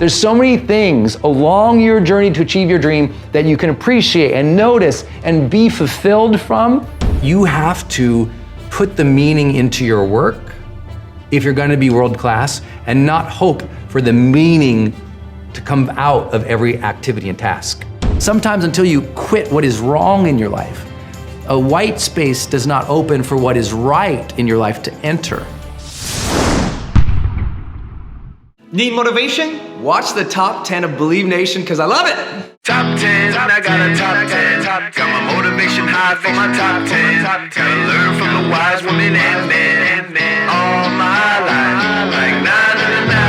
There's so many things along your journey to achieve your dream that you can appreciate and notice and be fulfilled from. You have to put the meaning into your work if you're gonna be world class, and not hope for the meaning to come out of every activity and task. Sometimes until you quit what is wrong in your life, a white space does not open for what is right in your life to enter. Need motivation? Watch the top 10 of Believe Nation, because I love it. Top 10, I got a top 10. Got my motivation high for my top 10. Gotta learn from the wise women and men. All my life, like na na na na.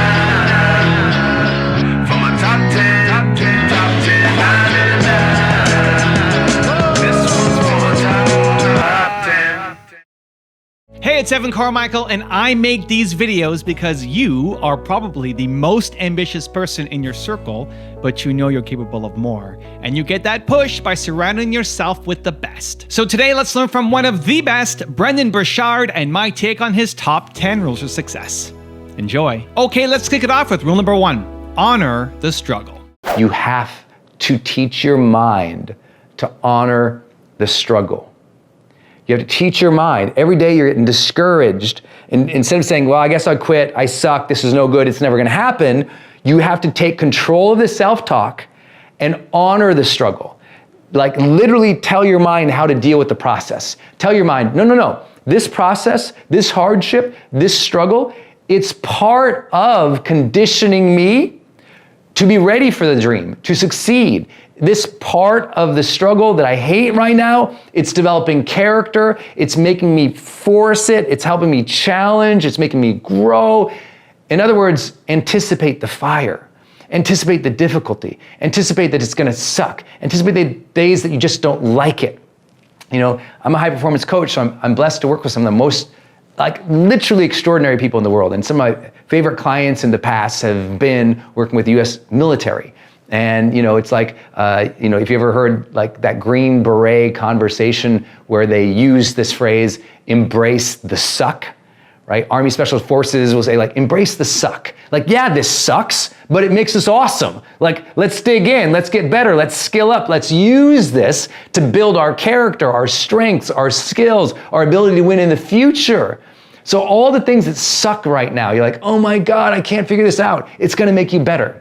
For my top 10, top 10, top 10, na na na na. This one's for my top 10. Hey, it's Evan Carmichael, and I make these videos because you are probably the most ambitious person in your circle, but you know you're capable of more. And you get that push by surrounding yourself with the best. So today, let's learn from one of the best, Brendon Burchard, and my take on his top 10 rules of success. Enjoy. Okay, let's kick it off with rule number 1, honor the struggle. You have to teach your mind to honor the struggle. You have to teach your mind. Every day you're getting discouraged. And instead of saying, well, I guess I'll quit, I suck, this is no good, it's never gonna happen, you have to take control of the self-talk and honor the struggle. Like literally tell your mind how to deal with the process. Tell your mind, no. This process, this hardship, this struggle, it's part of conditioning me to be ready for the dream, to succeed. This part of the struggle that I hate right now, it's developing character, it's making me force it, it's helping me challenge, it's making me grow. In other words, anticipate the fire, anticipate the difficulty, anticipate that it's gonna suck, anticipate the days that you just don't like it. You know, I'm a high performance coach, so I'm blessed to work with some of the most literally extraordinary people in the world. And some of my favorite clients in the past have been working with the US military. And it's like, if you ever heard like that Green Beret conversation where they use this phrase, embrace the suck, right? Army Special Forces will say like, embrace the suck. Like, yeah, this sucks, but it makes us awesome. Like, let's dig in, let's get better, let's skill up, let's use this to build our character, our strengths, our skills, our ability to win in the future. So all the things that suck right now, you're like, oh my God, I can't figure this out. It's gonna make you better.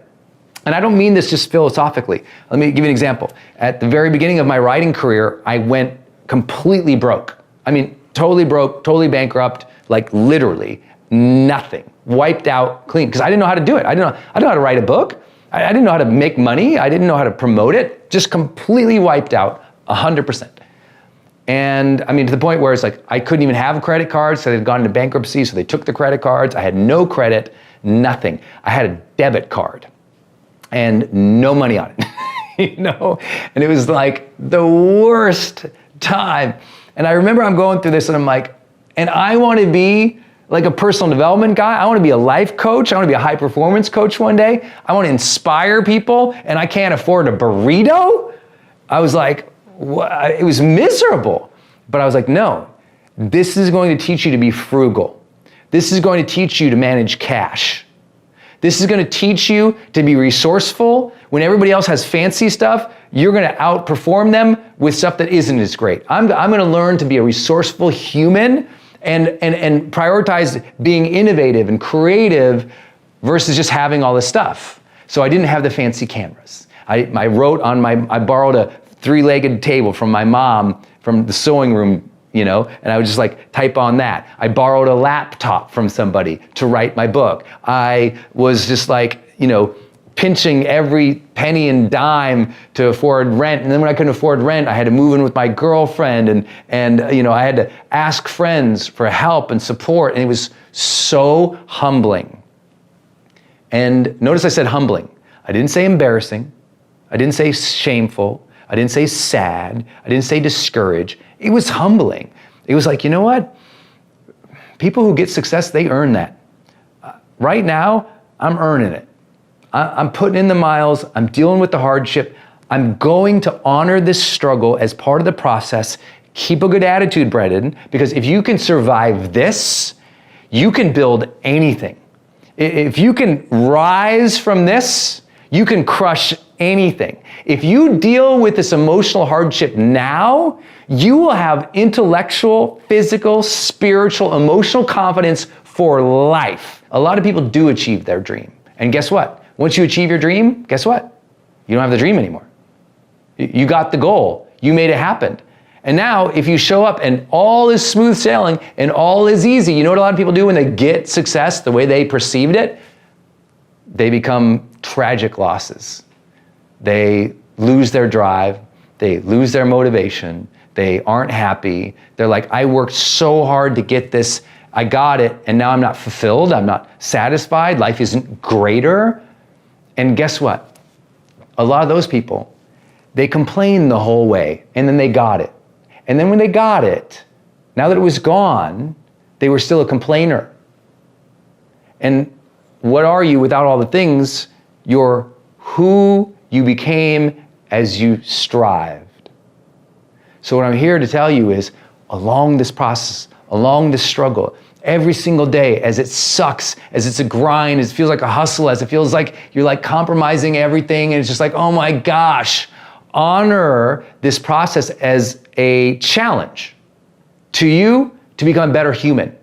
And I don't mean this just philosophically. Let me give you an example. At the very beginning of my writing career, I went completely broke. I mean, totally broke, totally bankrupt, like literally nothing, wiped out, clean, because I didn't know how to do it. I didn't know how to write a book. I didn't know how to make money. I didn't know how to promote it. Just completely wiped out, 100%. And I mean, to the point where it's like, I couldn't even have credit cards, so they'd gone into bankruptcy, so they took the credit cards. I had no credit, nothing. I had a debit card and no money on it, And it was like the worst time. And I remember I'm going through this and I'm like, and I want to be like a personal development guy. I want to be a life coach. I want to be a high performance coach one day. I want to inspire people and I can't afford a burrito. I was like, it was miserable. But I was like, no, this is going to teach you to be frugal. This is going to teach you to manage cash. This is gonna teach you to be resourceful. When everybody else has fancy stuff, you're gonna outperform them with stuff that isn't as great. I'm gonna learn to be a resourceful human and prioritize being innovative and creative versus just having all this stuff. So I didn't have the fancy cameras. I borrowed a 3-legged table from my mom from the sewing room, and I would just like type on that. I borrowed a laptop from somebody to write my book. I was just like, pinching every penny and dime to afford rent. And then when I couldn't afford rent, I had to move in with my girlfriend and I had to ask friends for help and support. And it was so humbling. And notice I said humbling. I didn't say embarrassing. I didn't say shameful. I didn't say sad. I didn't say discouraged. It was humbling. It was like, you know what? People who get success, they earn that. Right now, I'm earning it. I'm putting in the miles. I'm dealing with the hardship. I'm going to honor this struggle as part of the process. Keep a good attitude, Brendon, because if you can survive this, you can build anything. If you can rise from this, you can crush anything. If you deal with this emotional hardship now, you will have intellectual, physical, spiritual, emotional confidence for life. A lot of people do achieve their dream. And guess what? Once you achieve your dream, guess what? You don't have the dream anymore. You got the goal. You made it happen. And now if you show up and all is smooth sailing and all is easy, you know what a lot of people do when they get success the way they perceived it? They become tragic losses. They lose their drive. They lose their motivation. They aren't happy. They're like, I worked so hard to get this. I got it, and now I'm not fulfilled. I'm not satisfied. Life isn't greater. And guess what? A lot of those people, they complained the whole way, and then they got it. And then when they got it, now that it was gone, they were still a complainer. And what are you without all the things? You're who you became as you strived. So what I'm here to tell you is, along this process, along this struggle, every single day, as it sucks, as it's a grind, as it feels like a hustle, as it feels like you're like compromising everything, and it's just like, oh my gosh, honor this process as a challenge to you to become a better human,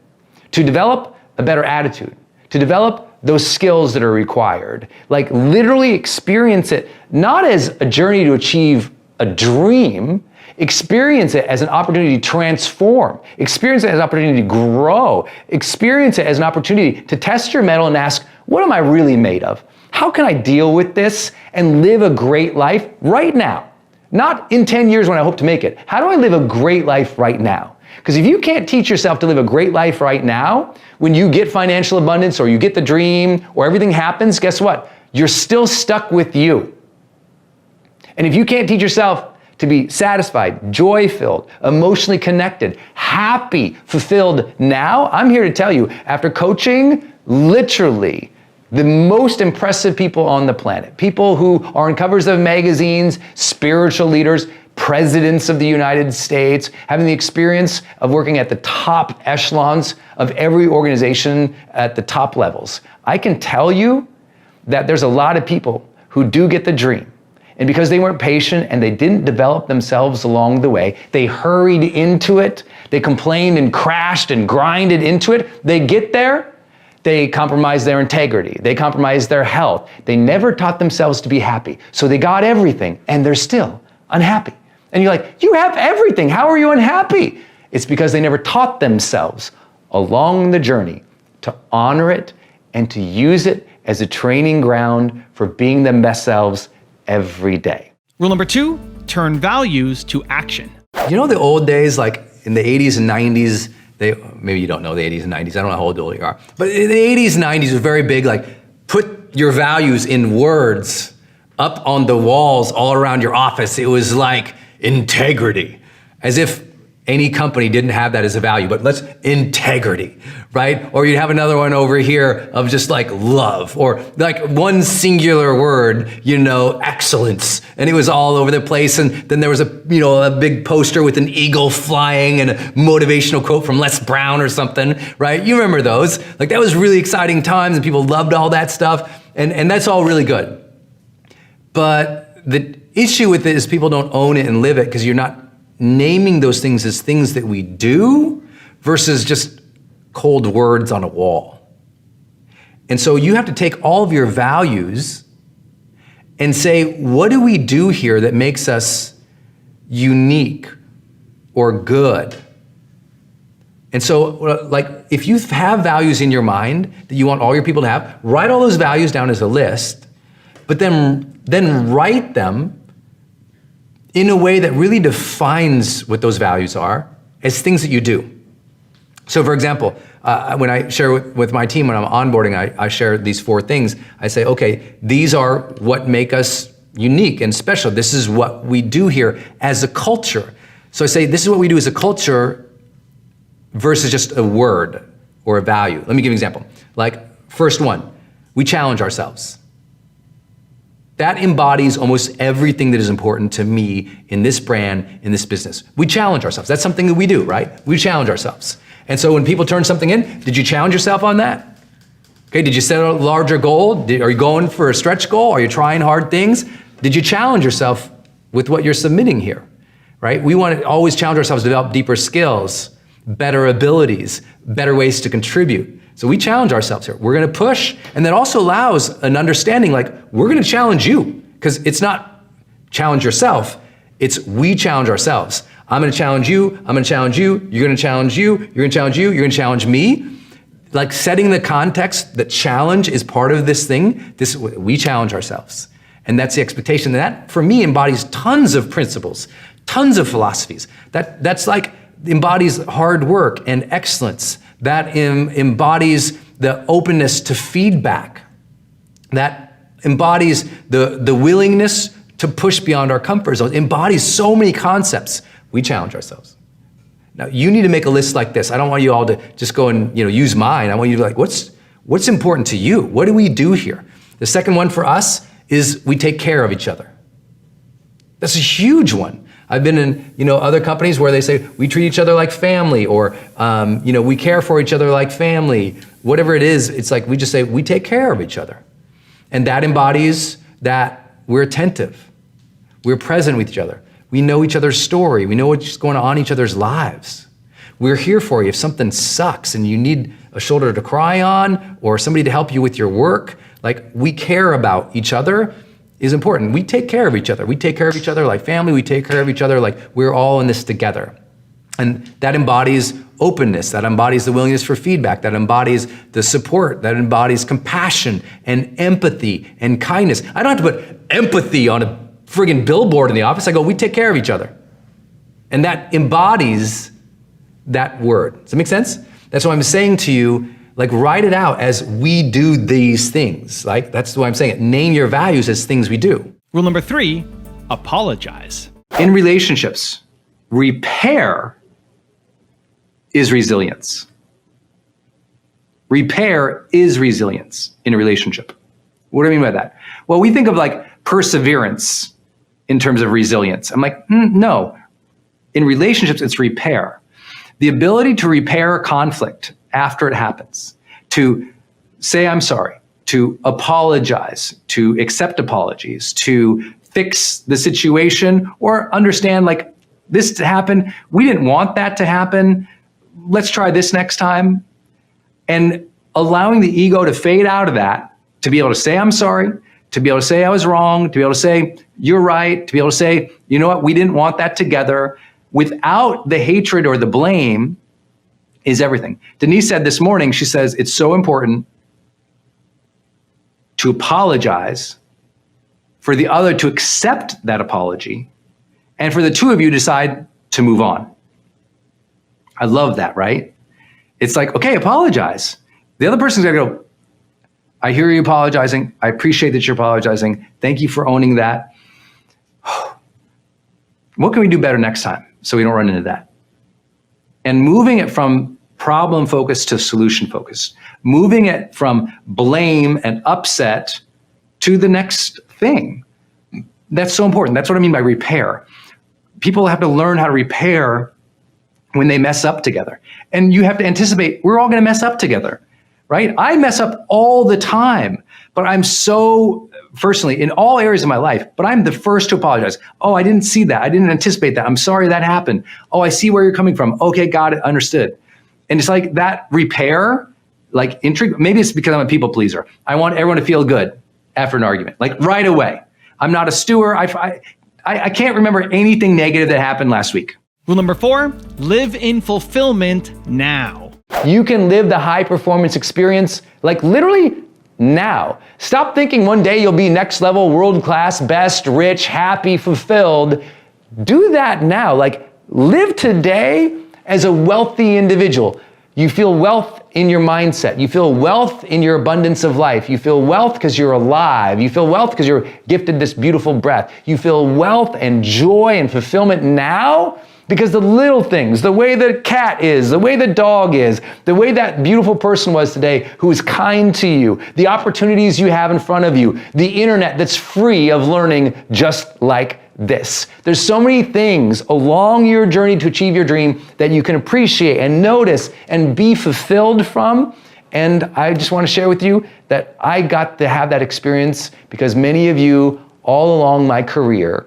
to develop a better attitude, to develop those skills that are required. Like literally experience it, not as a journey to achieve a dream, experience it as an opportunity to transform, experience it as an opportunity to grow, experience it as an opportunity to test your mettle and ask, what am I really made of? How can I deal with this and live a great life right now? Not in 10 years when I hope to make it. How do I live a great life right now? Because if you can't teach yourself to live a great life right now, when you get financial abundance or you get the dream or everything happens, guess what? You're still stuck with you. And if you can't teach yourself to be satisfied, joy-filled, emotionally connected, happy, fulfilled now, I'm here to tell you, after coaching literally the most impressive people on the planet, people who are on covers of magazines, spiritual leaders, presidents of the United States, having the experience of working at the top echelons of every organization at the top levels. I can tell you that there's a lot of people who do get the dream. And because they weren't patient and they didn't develop themselves along the way, they hurried into it, they complained and crashed and grinded into it, they get there, they compromise their integrity, they compromise their health. They never taught themselves to be happy. So they got everything and they're still unhappy. And you're like, you have everything, how are you unhappy? It's because they never taught themselves along the journey to honor it and to use it as a training ground for being their best selves every day. Rule number 2, turn values to action. You know the old days, like in the 80s and 90s, maybe you don't know the 80s and 90s, I don't know how old you are, but in the 80s and 90s it was very big, like put your values in words up on the walls all around your office. It was like integrity, as if any company didn't have that as a value, but let's integrity, right? Or you'd have another one over here of just like love, or like one singular word, excellence. And it was all over the place. And then there was a big poster with an eagle flying and a motivational quote from Les Brown or something, right? You remember those? Like that was really exciting times and people loved all that stuff. And that's all really good. But the issue with it is people don't own it and live it because you're not naming those things as things that we do versus just cold words on a wall. And so you have to take all of your values and say, what do we do here that makes us unique or good? And so like if you have values in your mind that you want all your people to have, write all those values down as a list, but then write them in a way that really defines what those values are as things that you do. So for example, when I share with my team, when I'm onboarding, I share these 4 things. I say, okay, these are what make us unique and special. This is what we do here as a culture. So I say, this is what we do as a culture versus just a word or a value. Let me give you an example. Like first one, we challenge ourselves. That embodies almost everything that is important to me in this brand, in this business. We challenge ourselves. That's something that we do, right? We challenge ourselves. And so when people turn something in, did you challenge yourself on that? Okay, did you set a larger goal? Are you going for a stretch goal? Are you trying hard things? Did you challenge yourself with what you're submitting here, right? We want to always challenge ourselves to develop deeper skills, better abilities, better ways to contribute. So we challenge ourselves here. We're going to push, and that also allows an understanding like we're going to challenge you, because it's not challenge yourself, it's we challenge ourselves. I'm going to challenge you, I'm going to challenge you, you're going to challenge you, you're going to challenge you, you're going to challenge me. Like setting the context that challenge is part of this thing, we challenge ourselves. And that's the expectation. That, for me, embodies tons of principles, tons of philosophies. That's like, embodies hard work and excellence. That embodies the openness to feedback. That embodies the willingness to push beyond our comfort zone. It embodies so many concepts. We challenge ourselves. Now, you need to make a list like this. I don't want you all to just go and use mine. I want you to be like, what's important to you? What do we do here? The second one for us is we take care of each other. That's a huge one. I've been in other companies where they say we treat each other like family, or we care for each other like family. Whatever it is, it's like we just say we take care of each other. And that embodies that we're attentive. We're present with each other. We know each other's story. We know what's going on in each other's lives. We're here for you if something sucks and you need a shoulder to cry on or somebody to help you with your work. Like, we care about each other is important. We take care of each other. We take care of each other like family. We take care of each other like we're all in this together. And that embodies openness. That embodies the willingness for feedback. That embodies the support. That embodies compassion and empathy and kindness. I don't have to put empathy on a friggin' billboard in the office. I go, we take care of each other. And that embodies that word. Does that make sense? That's why I'm saying to you, like, write it out as we do these things. Like, that's why I'm saying it. Name your values as things we do. Rule number 3, apologize. In relationships, repair is resilience. Repair is resilience in a relationship. What do I mean by that? Well, we think of like perseverance in terms of resilience. I'm like, no. In relationships, it's repair. The ability to repair conflict after it happens, to say I'm sorry, to apologize, to accept apologies, to fix the situation, or understand like this happened, we didn't want that to happen, let's try this next time. And allowing the ego to fade out of that, to be able to say I'm sorry, to be able to say I was wrong, to be able to say you're right, to be able to say, you know what, we didn't want that together, without the hatred or the blame, is everything. Denise said this morning, she says, it's so important to apologize, for the other to accept that apology, and for the two of you to decide to move on. I love that, right? It's like, okay, apologize. The other person's gonna go, I hear you apologizing. I appreciate that you're apologizing. Thank you for owning that. What can we do better next time so we don't run into that? And moving it from problem focused to solution focused, moving it from blame and upset to the next thing. That's so important. That's what I mean by repair. People have to learn how to repair when they mess up together. And you have to anticipate, we're all gonna mess up together, right? I mess up all the time, but I'm so, personally, in all areas of my life, but I'm the first to apologize. Oh, I didn't see that. I didn't anticipate that. I'm sorry that happened. Oh, I see where you're coming from. Okay, got it, understood. And it's like that repair, like intrigue, maybe it's because I'm a people pleaser. I want everyone to feel good after an argument, like right away. I'm not a stewer. I can't remember anything negative that happened last week. Rule number 4, live in fulfillment now. You can live the high performance experience like literally now. Stop thinking one day you'll be next level, world class, best, rich, happy, fulfilled. Do that now. Like, live today as a wealthy individual. You feel wealth in your mindset. You feel wealth in your abundance of life. You feel wealth because you're alive. You feel wealth because you're gifted this beautiful breath. You feel wealth and joy and fulfillment now because the little things, the way the cat is, the way the dog is, the way that beautiful person was today who is kind to you, the opportunities you have in front of you, the internet that's free of learning just like this. There's so many things along your journey to achieve your dream that you can appreciate and notice and be fulfilled from. And I just want to share with you that I got to have that experience because many of you all along my career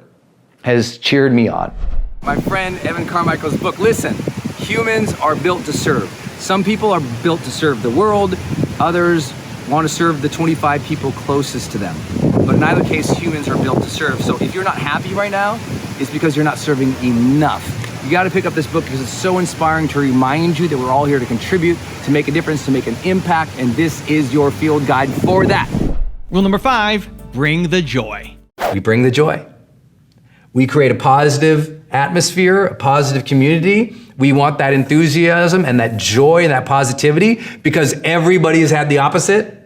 has cheered me on. My friend Evan Carmichael's book, listen, humans are built to serve. Some people are built to serve the world, others want to serve the 25 people closest to them. But in either case, humans are built to serve. So if you're not happy right now, it's because you're not serving enough. You got to pick up this book because it's so inspiring to remind you that we're all here to contribute, to make a difference, to make an impact, and this is your field guide for that. Rule number 5, bring the joy. We bring the joy. We create a positive atmosphere, a positive community. We want that enthusiasm and that joy and that positivity because everybody has had the opposite.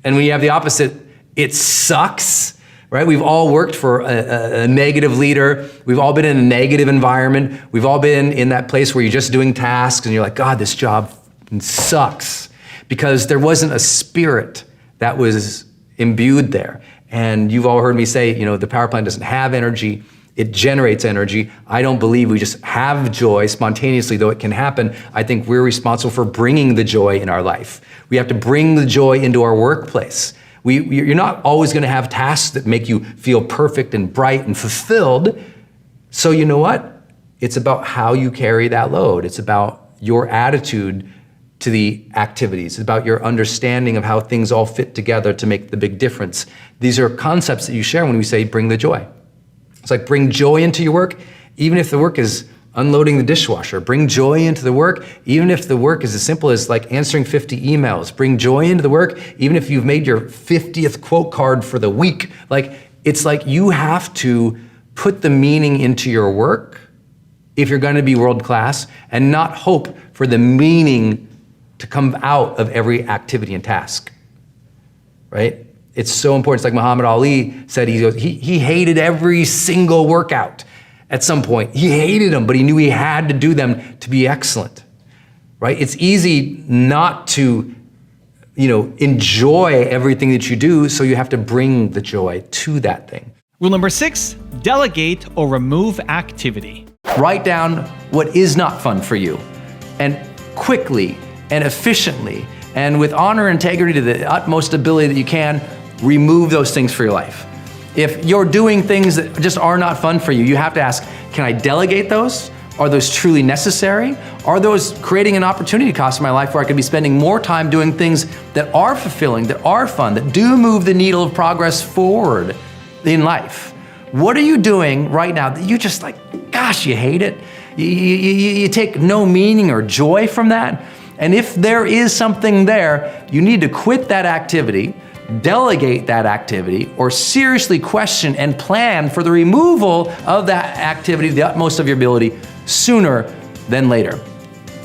And when you have the opposite, it sucks, right? We've all worked for a negative leader. We've all been in a negative environment. We've all been in that place where you're just doing tasks and you're like, God, this job sucks because there wasn't a spirit that was imbued there. And you've all heard me say, the power plant doesn't have energy. It generates energy. I don't believe we just have joy spontaneously, though it can happen. I think we're responsible for bringing the joy in our life. We have to bring the joy into our workplace. You're not always going to have tasks that make you feel perfect and bright and fulfilled. So you know what? It's about how you carry that load. It's about your attitude to the activities. It's about your understanding of how things all fit together to make the big difference. These are concepts that you share when we say bring the joy. It's like bring joy into your work, even if the work is unloading the dishwasher. Bring joy into the work, even if the work is as simple as like answering 50 emails. Bring joy into the work, even if you've made your 50th quote card for the week. It's like you have to put the meaning into your work if you're going to be world class and not hope for the meaning to come out of every activity and task, right? It's so important. It's like Muhammad Ali said, he hated every single workout at some point. He hated them, but he knew he had to do them to be excellent, right? It's easy not to, enjoy everything that you do, so you have to bring the joy to that thing. Rule number 6, delegate or remove activity. Write down what is not fun for you, and quickly and efficiently and with honor and integrity to the utmost ability that you can, remove those things for your life. If you're doing things that just are not fun for you, you have to ask, can I delegate those? Are those truly necessary? Are those creating an opportunity cost in my life where I could be spending more time doing things that are fulfilling, that are fun, that do move the needle of progress forward in life? What are you doing right now that you just gosh, you hate it? You take no meaning or joy from that? And if there is something there, you need to quit that activity, delegate that activity, or seriously question and plan for the removal of that activity to the utmost of your ability sooner than later.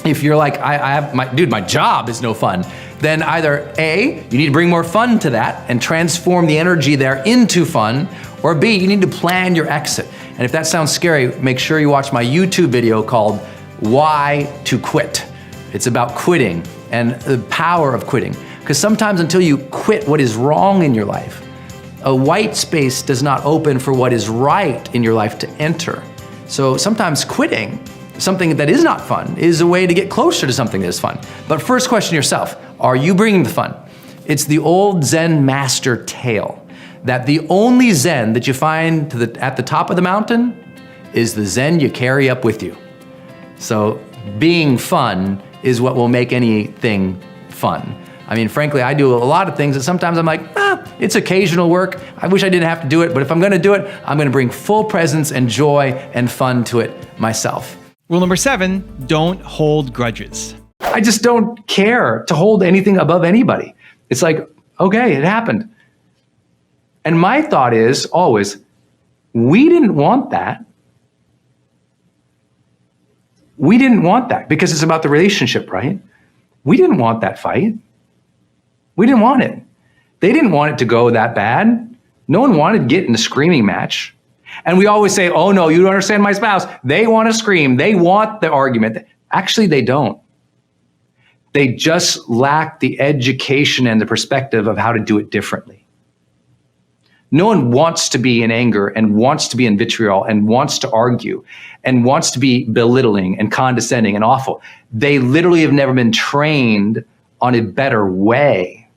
If you're like, my job is no fun, then either A, you need to bring more fun to that and transform the energy there into fun, or B, you need to plan your exit. And if that sounds scary, make sure you watch my YouTube video called Why to Quit. It's about quitting and the power of quitting. Because sometimes until you quit what is wrong in your life, a white space does not open for what is right in your life to enter. So sometimes quitting something that is not fun is a way to get closer to something that is fun. But first question yourself, are you bringing the fun? It's the old Zen master tale that the only Zen that you find at the top of the mountain is the Zen you carry up with you. So being fun is what will make anything fun. I mean, frankly, I do a lot of things that sometimes I'm like, it's occasional work. I wish I didn't have to do it, but if I'm gonna do it, I'm gonna bring full presence and joy and fun to it myself. Rule number 7, don't hold grudges. I just don't care to hold anything above anybody. It's like, okay, it happened. And my thought is always, we didn't want that. We didn't want that because it's about the relationship, right? We didn't want that fight. We didn't want it. They didn't want it to go that bad. No one wanted to get in a screaming match. And we always say, oh no, you don't understand my spouse. They want to scream. They want the argument. Actually, they don't. They just lack the education and the perspective of how to do it differently. No one wants to be in anger and wants to be in vitriol and wants to argue and wants to be belittling and condescending and awful. They literally have never been trained on a better way.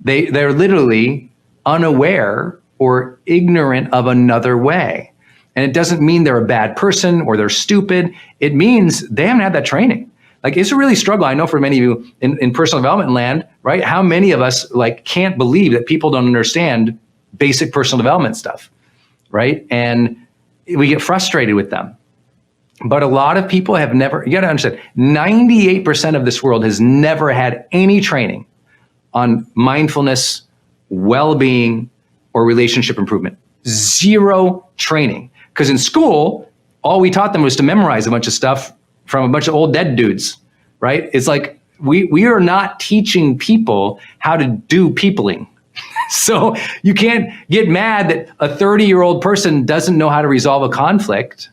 They're literally unaware or ignorant of another way. And it doesn't mean they're a bad person or they're stupid. It means they haven't had that training. Like, it's a really struggle. I know for many of you in personal development land, right? How many of us like can't believe that people don't understand basic personal development stuff, right? And we get frustrated with them. But a lot of people have never, you gotta understand, 98% of this world has never had any training on mindfulness, well-being, or relationship improvement. Zero training. Because in school, all we taught them was to memorize a bunch of stuff from a bunch of old dead dudes, right? It's like, we are not teaching people how to do peopling. So you can't get mad that a 30-year-old person doesn't know how to resolve a conflict.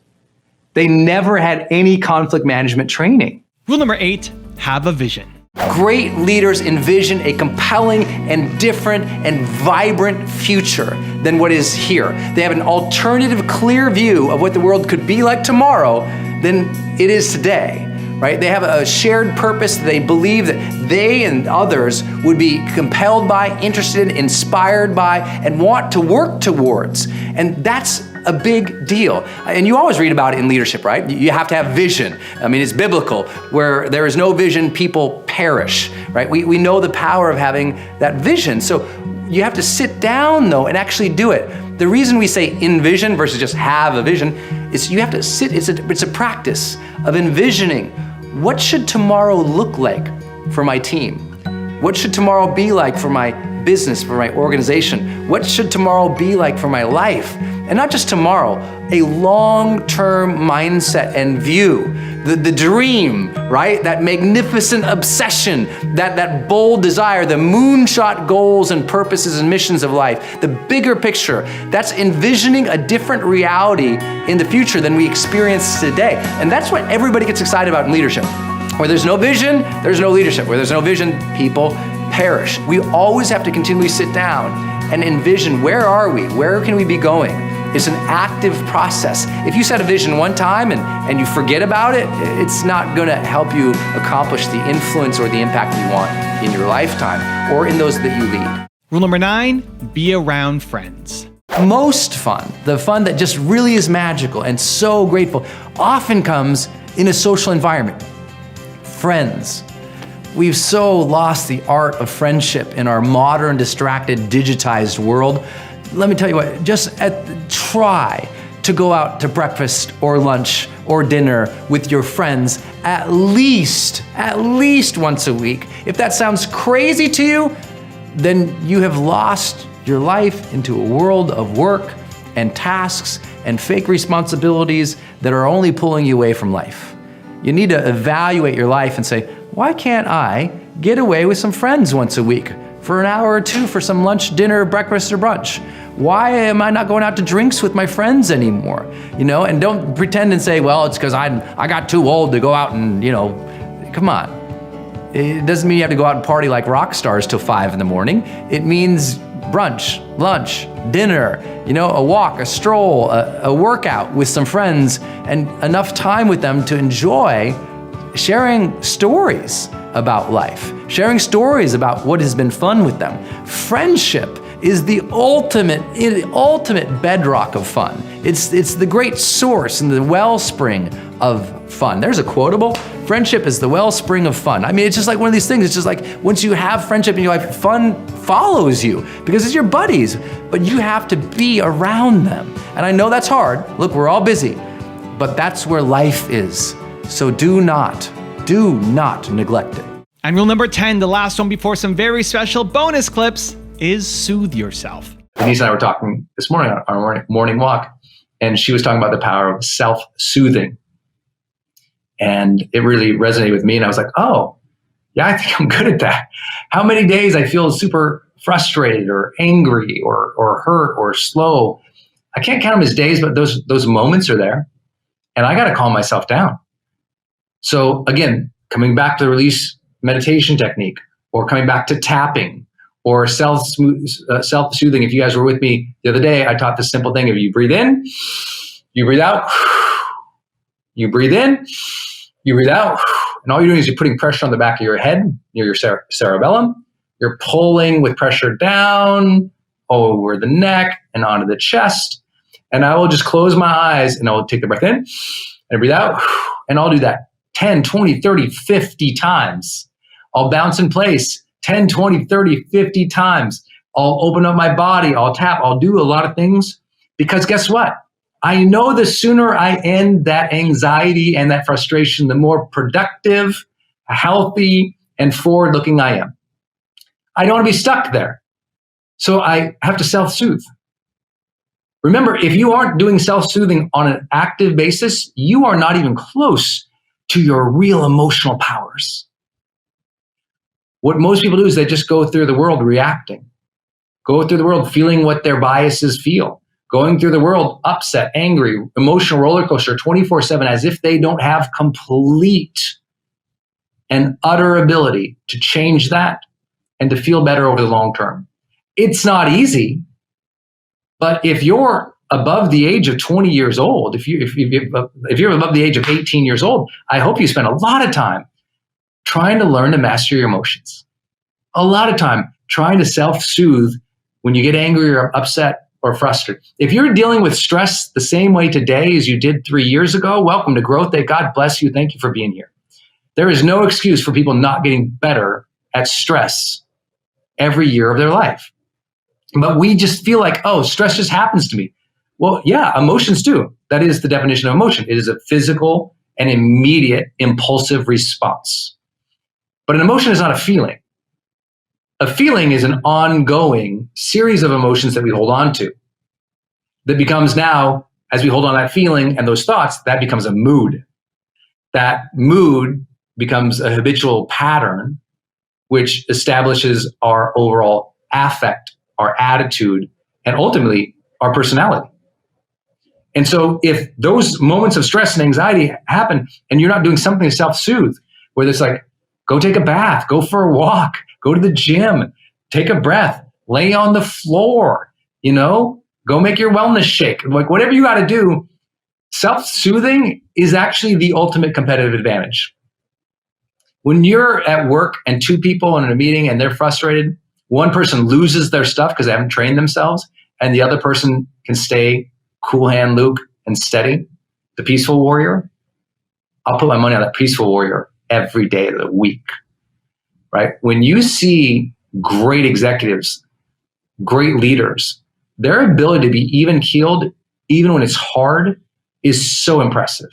They never had any conflict management training. Rule number 8, have a vision. Great leaders envision a compelling and different and vibrant future than what is here. They have an alternative, clear view of what the world could be like tomorrow than it is today, right? They have a shared purpose. They believe that they and others would be compelled by, interested in, inspired by, and want to work towards. And that's a big deal. And you always read about it in leadership, right? You have to have vision. I mean, it's biblical. Where there is no vision, people perish, right? We know the power of having that vision. So you have to sit down, though, and actually do it. The reason we say envision versus just have a vision is you have to sit. It's a practice of envisioning. What should tomorrow look like for my team? What should tomorrow be like for my business, for my organization? What should tomorrow be like for my life? And not just tomorrow, a long-term mindset and view. The dream, right? That magnificent obsession, that bold desire, the moonshot goals and purposes and missions of life, the bigger picture. That's envisioning a different reality in the future than we experience today. And that's what everybody gets excited about in leadership. Where there's no vision, there's no leadership. Where there's no vision, people perish. We always have to continually sit down and envision, where are we? Where can we be going? It's an active process. If you set a vision one time and you forget about it, it's not gonna help you accomplish the influence or the impact you want in your lifetime or in those that you lead. Rule number 9, be around friends. Most fun, the fun that just really is magical and so grateful, often comes in a social environment. Friends. We've so lost the art of friendship in our modern, distracted, digitized world. Let me tell you what, try to go out to breakfast or lunch or dinner with your friends at least once a week. If that sounds crazy to you, then you have lost your life into a world of work and tasks and fake responsibilities that are only pulling you away from life. You need to evaluate your life and say, why can't I get away with some friends once a week for an hour or two for some lunch, dinner, breakfast, or brunch? Why am I not going out to drinks with my friends anymore? And don't pretend and say, well, it's because I got too old to go out and, come on. It doesn't mean you have to go out and party like rock stars till 5 a.m. It means brunch, lunch, dinner, a walk, a stroll, a workout with some friends, and enough time with them to enjoy sharing stories about life, sharing stories about what has been fun with them. Friendship is the ultimate bedrock of fun. It's the great source and the wellspring of fun. There's a quotable, friendship is the wellspring of fun. I mean, it's just like one of these things. It's just like once you have friendship in your life, fun follows you because it's your buddies, but you have to be around them. And I know that's hard. Look, we're all busy, but that's where life is. So do not neglect it. And rule number 10, the last one before some very special bonus clips, is soothe yourself. Denise and I were talking this morning on our morning walk, and she was talking about the power of self-soothing. And it really resonated with me. And I was like, oh, yeah, I think I'm good at that. How many days I feel super frustrated or angry or hurt or slow. I can't count them as days, but those moments are there. And I got to calm myself down. So again, coming back to the release meditation technique, or coming back to tapping, or self-soothing. If you guys were with me the other day, I taught this simple thing. If you breathe in, you breathe out, you breathe in, you breathe out, And all you're doing is you're putting pressure on the back of your head, near your cerebellum. You're pulling with pressure down over the neck and onto the chest. And I will just close my eyes and I'll take the breath in and breathe out. And I'll do that 10, 20, 30, 50 times. I'll bounce in place 10, 20, 30, 50 times. I'll open up my body. I'll tap. I'll do a lot of things because guess what? I know the sooner I end that anxiety and that frustration, the more productive, healthy, and forward-looking I am. I don't want to be stuck there. So I have to self-soothe. Remember, if you aren't doing self-soothing on an active basis, you are not even close to your real emotional powers. What most people do is they just go through the world reacting, go through the world feeling what their biases feel, going through the world upset, angry, emotional roller coaster 24/7 as if they don't have complete and utter ability to change that and to feel better over the long term. It's not easy, but if you're above the age of 20 years old, if you're above the age of 18 years old, I hope you spend a lot of time trying to learn to master your emotions. A lot of time trying to self-soothe when you get angry or upset or frustrated. If you're dealing with stress the same way today as you did 3 years ago, welcome to Growth Day. God bless you. Thank you for being here. There is no excuse for people not getting better at stress every year of their life. But we just feel like, oh, stress just happens to me. Well, yeah, emotions do. That is the definition of emotion. It is a physical and immediate impulsive response. But an emotion is not a feeling. A feeling is an ongoing series of emotions that we hold on to. That becomes now, as we hold on to that feeling and those thoughts, that becomes a mood. That mood becomes a habitual pattern, which establishes our overall affect, our attitude, and ultimately our personality. And so if those moments of stress and anxiety happen and you're not doing something to self-soothe, whether it's like, go take a bath, go for a walk, go to the gym, take a breath, lay on the floor, go make your wellness shake. Like whatever you got to do, self-soothing is actually the ultimate competitive advantage. When you're at work and two people in a meeting and they're frustrated, one person loses their stuff because they haven't trained themselves, and the other person can stay cool hand Luke and steady, the peaceful warrior. I'll put my money on that peaceful warrior every day of the week, right? When you see great executives, great leaders, their ability to be even keeled, even when it's hard, is so impressive.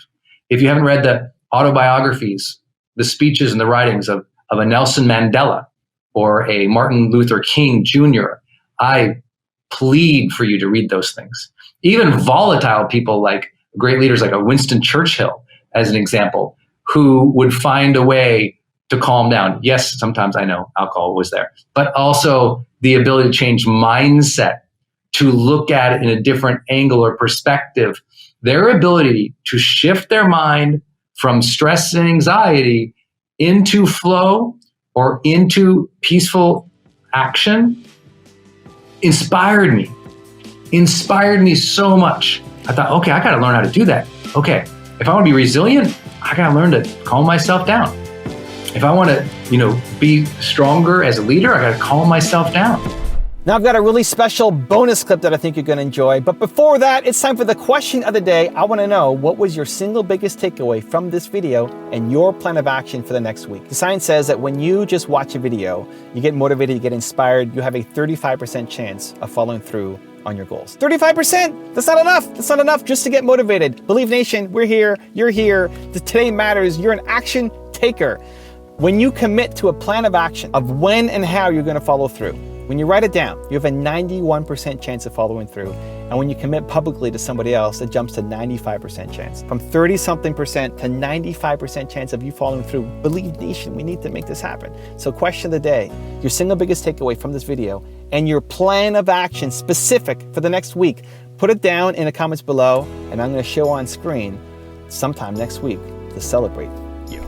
If you haven't read the autobiographies, the speeches and the writings of a Nelson Mandela or a Martin Luther King Jr., I plead for you to read those things. Even volatile people like great leaders like a Winston Churchill, as an example, who would find a way to calm down. Yes, sometimes I know alcohol was there, but also the ability to change mindset, to look at it in a different angle or perspective. Their ability to shift their mind from stress and anxiety into flow or into peaceful action inspired me so much. I thought, okay, I got to learn how to do that. Okay, if I want to be resilient, I got to learn to calm myself down. If I want to, be stronger as a leader, I got to calm myself down. Now I've got a really special bonus clip that I think you're going to enjoy. But before that, it's time for the question of the day. I want to know, what was your single biggest takeaway from this video and your plan of action for the next week? The science says that when you just watch a video, you get motivated, you get inspired, you have a 35% chance of following through on your goals. 35%! That's not enough. That's not enough just to get motivated. Believe Nation, we're here. You're here. Today matters. You're an action taker. When you commit to a plan of action of when and how you're going to follow through, when you write it down, you have a 91% chance of following through. And when you commit publicly to somebody else, it jumps to 95% chance. From 30-something% to 95% chance of you following through. Believe Nation, we need to make this happen. So question of the day, your single biggest takeaway from this video and your plan of action specific for the next week. Put it down in the comments below, and I'm going to show on screen sometime next week to celebrate you.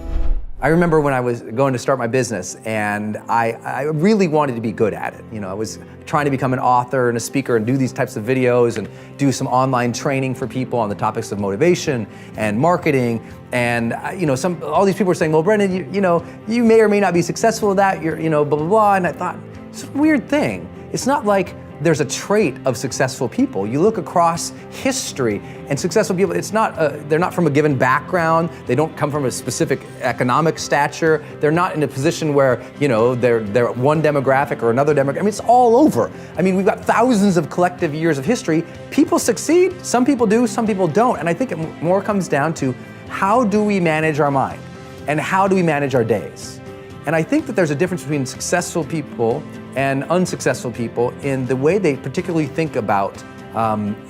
I remember when I was going to start my business, and I really wanted to be good at it. I was trying to become an author and a speaker and do these types of videos and do some online training for people on the topics of motivation and marketing. And all these people were saying, well, Brendon, you may or may not be successful at that. You're, blah, blah, blah. And I thought, it's a weird thing. It's not like there's a trait of successful people. You look across history, and successful people, they're not from a given background. They don't come from a specific economic stature. They're not in a position where, they're one demographic or another demographic. I mean, it's all over. I mean, we've got thousands of collective years of history. People succeed, some people do, some people don't. And I think it more comes down to how do we manage our mind and how do we manage our days? And I think that there's a difference between successful people and unsuccessful people in the way they particularly think about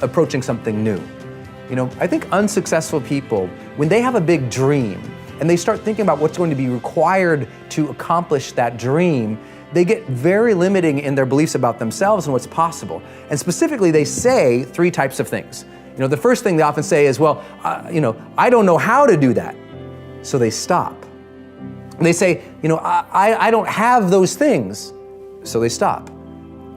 approaching something new. I think unsuccessful people, when they have a big dream and they start thinking about what's going to be required to accomplish that dream, they get very limiting in their beliefs about themselves and what's possible. And specifically, they say three types of things. The first thing they often say is, well, I don't know how to do that. So they stop. They say, I don't have those things. So they stop.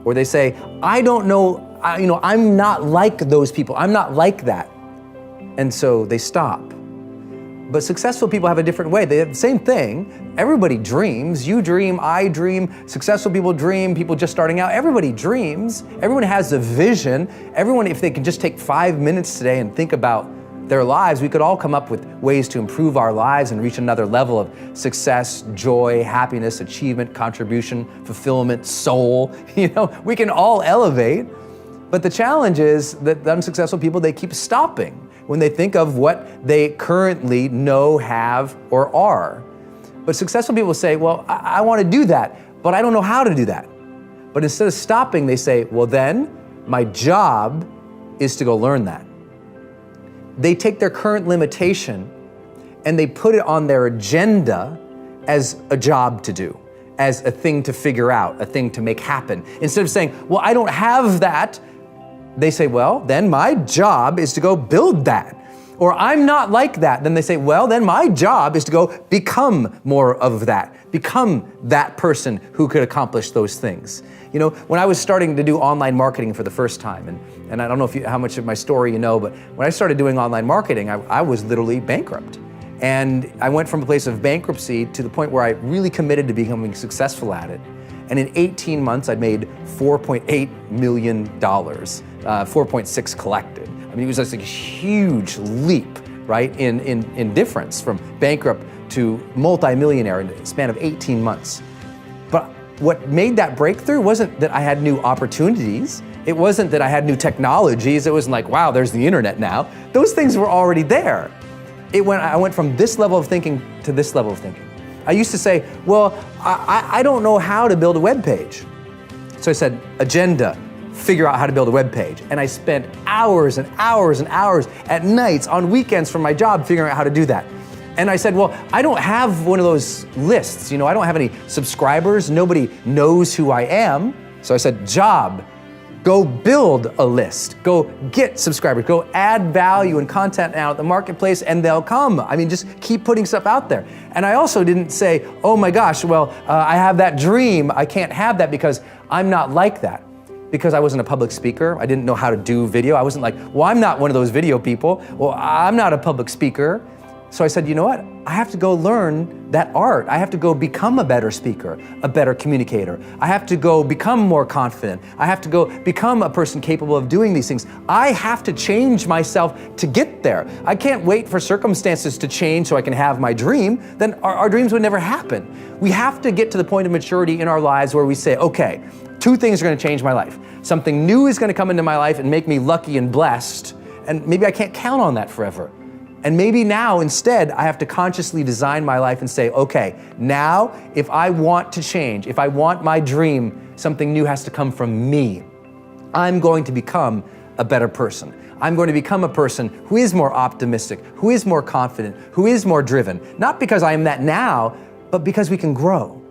Or they say, I don't know, I'm not like those people. I'm not like that. And so they stop. But successful people have a different way. They have the same thing. Everybody dreams. You dream, I dream. Successful people dream. People just starting out. Everybody dreams. Everyone has a vision. Everyone, if they can just take 5 minutes today and think about their lives, we could all come up with ways to improve our lives and reach another level of success, joy, happiness, achievement, contribution, fulfillment, soul. We can all elevate. But the challenge is that the unsuccessful people, they keep stopping when they think of what they currently know, have, or are. But successful people say, well, I want to do that, but I don't know how to do that. But instead of stopping, they say, well, then my job is to go learn that. They take their current limitation and they put it on their agenda as a job to do, as a thing to figure out, a thing to make happen. Instead of saying, well, I don't have that, they say, well, then my job is to go build that. Or I'm not like that. Then they say, well, then my job is to go become more of that, become that person who could accomplish those things. When I was starting to do online marketing for the first time, and I don't know how much of my story you know, but when I started doing online marketing, I was literally bankrupt. And I went from a place of bankruptcy to the point where I really committed to becoming successful at it. And in 18 months, I'd made $4.8 million, 4.6 collected. I mean, it was just a huge leap, right, in difference from bankrupt to multi-millionaire in the span of 18 months. But what made that breakthrough wasn't that I had new opportunities. It wasn't that I had new technologies. It wasn't like, wow, there's the internet now. Those things were already there. I went from this level of thinking to this level of thinking. I used to say, well, I don't know how to build a web page. So I said, agenda, figure out how to build a web page. And I spent hours and hours and hours at nights, on weekends from my job, figuring out how to do that. And I said, well, I don't have one of those lists. I don't have any subscribers. Nobody knows who I am. So I said, job, go build a list. Go get subscribers. Go add value and content out at the marketplace, and they'll come. I mean, just keep putting stuff out there. And I also didn't say, oh my gosh, well, I have that dream. I can't have that because I'm not like that. Because I wasn't a public speaker. I didn't know how to do video. I wasn't like, well, I'm not one of those video people. Well, I'm not a public speaker. So I said, you know what? I have to go learn that art. I have to go become a better speaker, a better communicator. I have to go become more confident. I have to go become a person capable of doing these things. I have to change myself to get there. I can't wait for circumstances to change so I can have my dream. Then our dreams would never happen. We have to get to the point of maturity in our lives where we say, okay, two things are going to change my life. Something new is going to come into my life and make me lucky and blessed. And maybe I can't count on that forever. And maybe now instead I have to consciously design my life and say, okay, now if I want to change, if I want my dream, something new has to come from me. I'm going to become a better person. I'm going to become a person who is more optimistic, who is more confident, who is more driven. Not because I am that now, but because we can grow.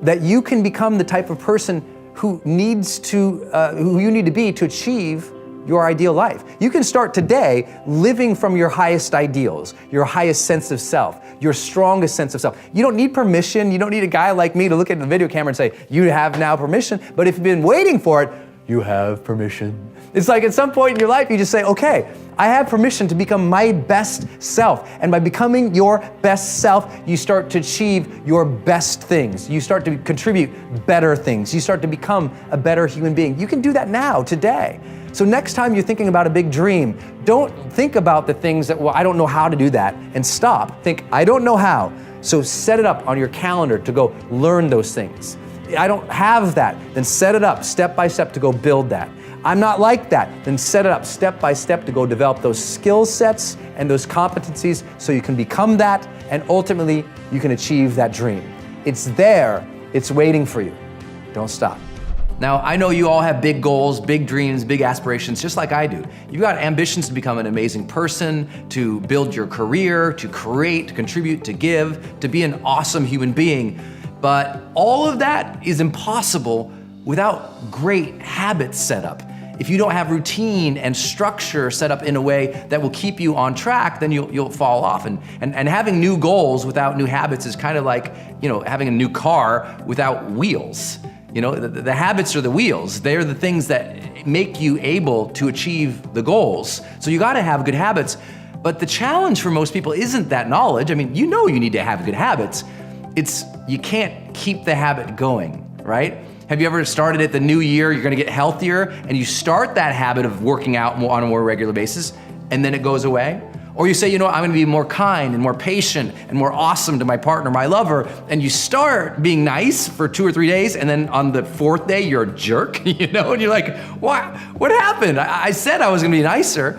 That you can become the type of person who you need to be to achieve your ideal life. You can start today living from your highest ideals, your highest sense of self, your strongest sense of self. You don't need permission. You don't need a guy like me to look at the video camera and say, you have now permission. But if you've been waiting for it, you have permission. It's like at some point in your life, you just say, okay, I have permission to become my best self. And by becoming your best self, you start to achieve your best things. You start to contribute better things. You start to become a better human being. You can do that now, today. So next time you're thinking about a big dream, don't think about the things that, well, I don't know how to do that, and stop. Think, I don't know how. So set it up on your calendar to go learn those things. I don't have that, then set it up step by step to go build that. I'm not like that, then set it up step by step to go develop those skill sets and those competencies so you can become that, and ultimately you can achieve that dream. It's there, it's waiting for you. Don't stop. Now, I know you all have big goals, big dreams, big aspirations, just like I do. You've got ambitions to become an amazing person, to build your career, to create, to contribute, to give, to be an awesome human being. But all of that is impossible without great habits set up. If you don't have routine and structure set up in a way that will keep you on track, then you'll fall off. And having new goals without new habits is kind of like, having a new car without wheels. The habits are the wheels. They're the things that make you able to achieve the goals. So you gotta have good habits. But the challenge for most people isn't that knowledge. I mean, you need to have good habits. It's you can't keep the habit going, right? Have you ever started at the new year, you're gonna get healthier, and you start that habit of working out on a more regular basis, and then it goes away? Or you say, I'm gonna be more kind and more patient and more awesome to my partner, my lover, and you start being nice for 2 or 3 days, and then on the 4th day, you're a jerk, and you're like, what happened? I said I was gonna be nicer.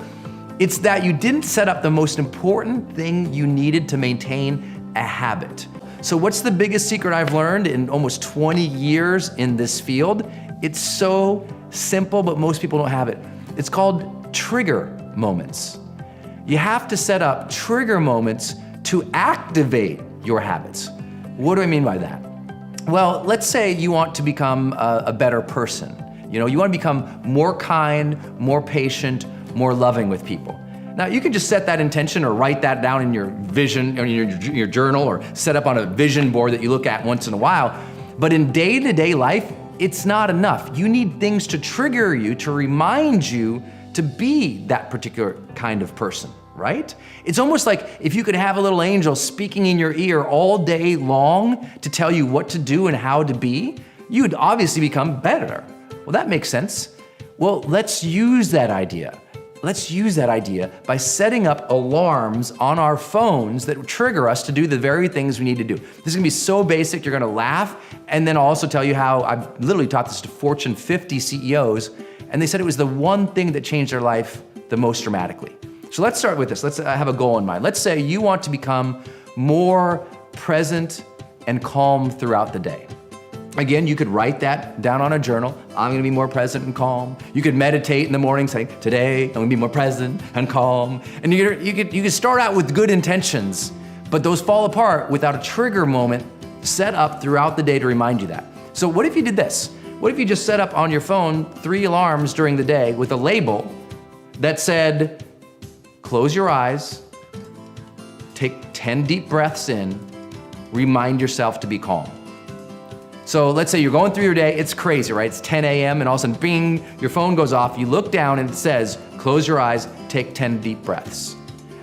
It's that you didn't set up the most important thing you needed to maintain a habit. So what's the biggest secret I've learned in almost 20 years in this field? It's so simple, but most people don't have it. It's called trigger moments. You have to set up trigger moments to activate your habits. What do I mean by that? Well, let's say you want to become a better person. You want to become more kind, more patient, more loving with people. Now, you can just set that intention or write that down in your vision, or in your journal, or set up on a vision board that you look at once in a while. But in day-to-day life, it's not enough. You need things to trigger you, to remind you to be that particular kind of person, right? It's almost like if you could have a little angel speaking in your ear all day long to tell you what to do and how to be, you'd obviously become better. Well, that makes sense. Well, let's use that idea. Let's use that idea by setting up alarms on our phones that trigger us to do the very things we need to do. This is gonna be so basic, you're gonna laugh, and then I'll also tell you how I've literally taught this to Fortune 50 CEOs, and they said it was the one thing that changed their life the most dramatically. So let's start with this. Let's have a goal in mind. Let's say you want to become more present and calm throughout the day. Again, you could write that down on a journal. I'm gonna be more present and calm. You could meditate in the morning saying, today I'm gonna be more present and calm. And you could start out with good intentions, but those fall apart without a trigger moment set up throughout the day to remind you that. So what if you did this? What if you just set up on your phone 3 alarms during the day with a label that said, close your eyes, take 10 deep breaths in, remind yourself to be calm. So let's say you're going through your day, it's crazy, right? It's 10 a.m. and all of a sudden, bing, your phone goes off, you look down and it says, close your eyes, take 10 deep breaths.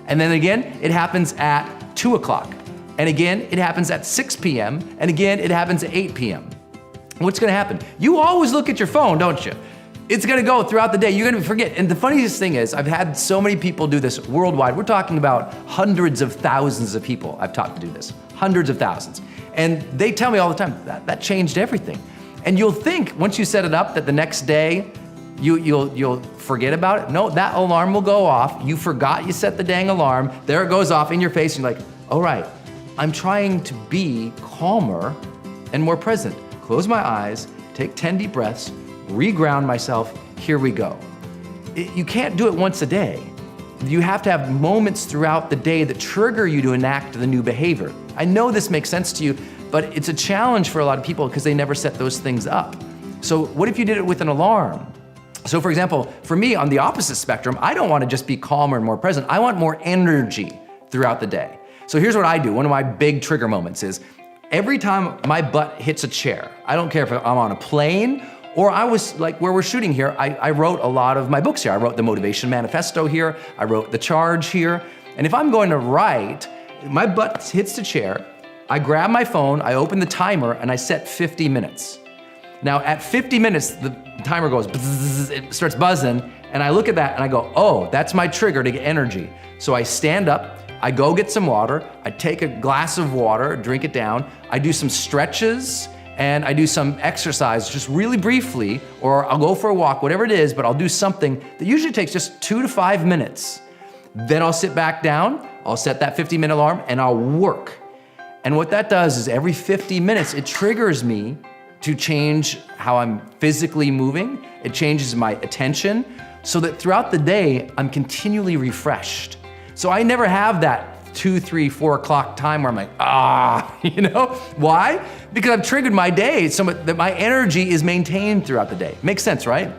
And then again, it happens at 2 o'clock. And again, it happens at 6 p.m. And again, it happens at 8 p.m. What's gonna happen? You always look at your phone, don't you? It's gonna go throughout the day, you're gonna forget. And the funniest thing is, I've had so many people do this worldwide. We're talking about hundreds of thousands of people I've taught to do this, hundreds of thousands. And they tell me all the time, that changed everything. And you'll think, once you set it up, that the next day, you'll forget about it. No, that alarm will go off. You forgot you set the dang alarm. There it goes off in your face, and you're like, all right, I'm trying to be calmer and more present. Close my eyes, take 10 deep breaths, reground myself, here we go. You can't do it once a day. You have to have moments throughout the day that trigger you to enact the new behavior. I know this makes sense to you, but it's a challenge for a lot of people because they never set those things up. So what if you did it with an alarm? So for example, for me on the opposite spectrum, I don't want to just be calmer and more present. I want more energy throughout the day. So here's what I do. One of my big trigger moments is every time my butt hits a chair, I don't care if I'm on a plane or I was like where we're shooting here, I wrote a lot of my books here. I wrote the Motivation Manifesto here. I wrote The Charge here. And if I'm going to write, my butt hits the chair, I grab my phone, I open the timer and I set 50 minutes. Now at 50 minutes, the timer goes, bzzz, it starts buzzing, and I look at that and I go, oh, that's my trigger to get energy. So I stand up, I go get some water, I take a glass of water, drink it down, I do some stretches, and I do some exercise just really briefly, or I'll go for a walk, whatever it is, but I'll do something that usually takes just 2 to 5 minutes. Then I'll sit back down, I'll set that 50-minute alarm, and I'll work. And what that does is every 50 minutes, it triggers me to change how I'm physically moving. It changes my attention so that throughout the day, I'm continually refreshed. So I never have that 2, 3, 4 o'clock time where I'm like, you know? Why? Because I've triggered my day so that my energy is maintained throughout the day. Makes sense, right?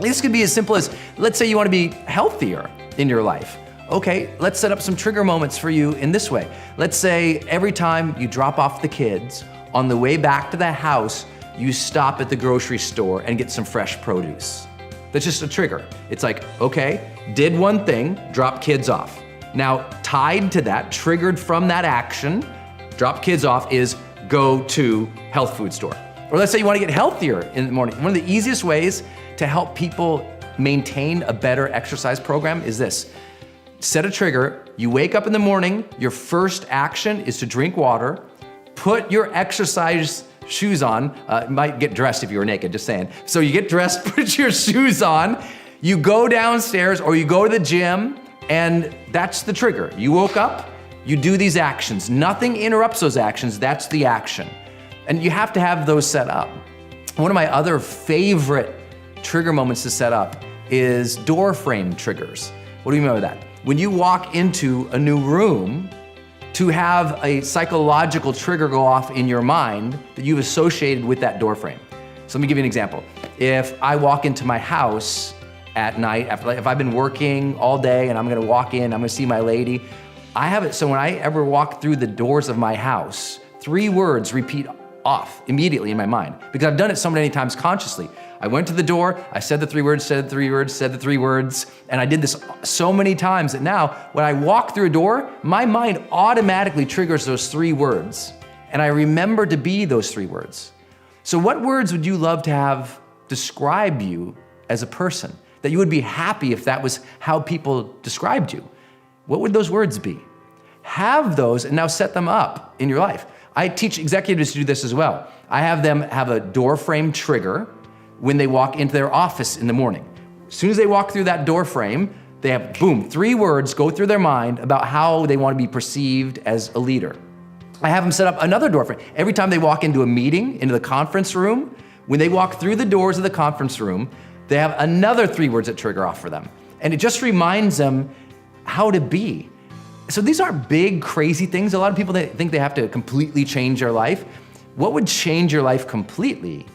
This could be as simple as, let's say you want to be healthier in your life. Okay, let's set up some trigger moments for you in this way. Let's say every time you drop off the kids, on the way back to the house, you stop at the grocery store and get some fresh produce. That's just a trigger. It's like, okay, did one thing, drop kids off. Now, tied to that, triggered from that action, drop kids off, is go to health food store. Or let's say you want to get healthier in the morning. One of the easiest ways to help people maintain a better exercise program is this. Set a trigger, you wake up in the morning, your first action is to drink water, put your exercise shoes on, you might get dressed if you were naked, just saying. So you get dressed, put your shoes on, you go downstairs or you go to the gym, and that's the trigger. You woke up, you do these actions. Nothing interrupts those actions, that's the action. And you have to have those set up. One of my other favorite trigger moments to set up is door frame triggers. What do you mean by that? When you walk into a new room, to have a psychological trigger go off in your mind that you've associated with that door frame. So let me give you an example. If I walk into my house at night, if I've been working all day and I'm gonna walk in, I'm gonna see my lady, I have it so when I ever walk through the doors of my house, 3 words repeat off immediately in my mind because I've done it so many times consciously. I went to the door, I said the 3 words, said the 3 words, said the 3 words, and I did this so many times that now when I walk through a door, my mind automatically triggers those 3 words, and I remember to be those 3 words. So what words would you love to have describe you as a person? That you would be happy if that was how people described you? What would those words be? Have those and now set them up in your life. I teach executives to do this as well. I have them have a door frame trigger when they walk into their office in the morning. As soon as they walk through that door frame, they have, boom, 3 words go through their mind about how they want to be perceived as a leader. I have them set up another door frame. Every time they walk into a meeting, into the conference room, when they walk through the doors of the conference room, they have another 3 words that trigger off for them. And it just reminds them how to be. So these aren't big, crazy things. A lot of people think they have to completely change their life. What would change your life completely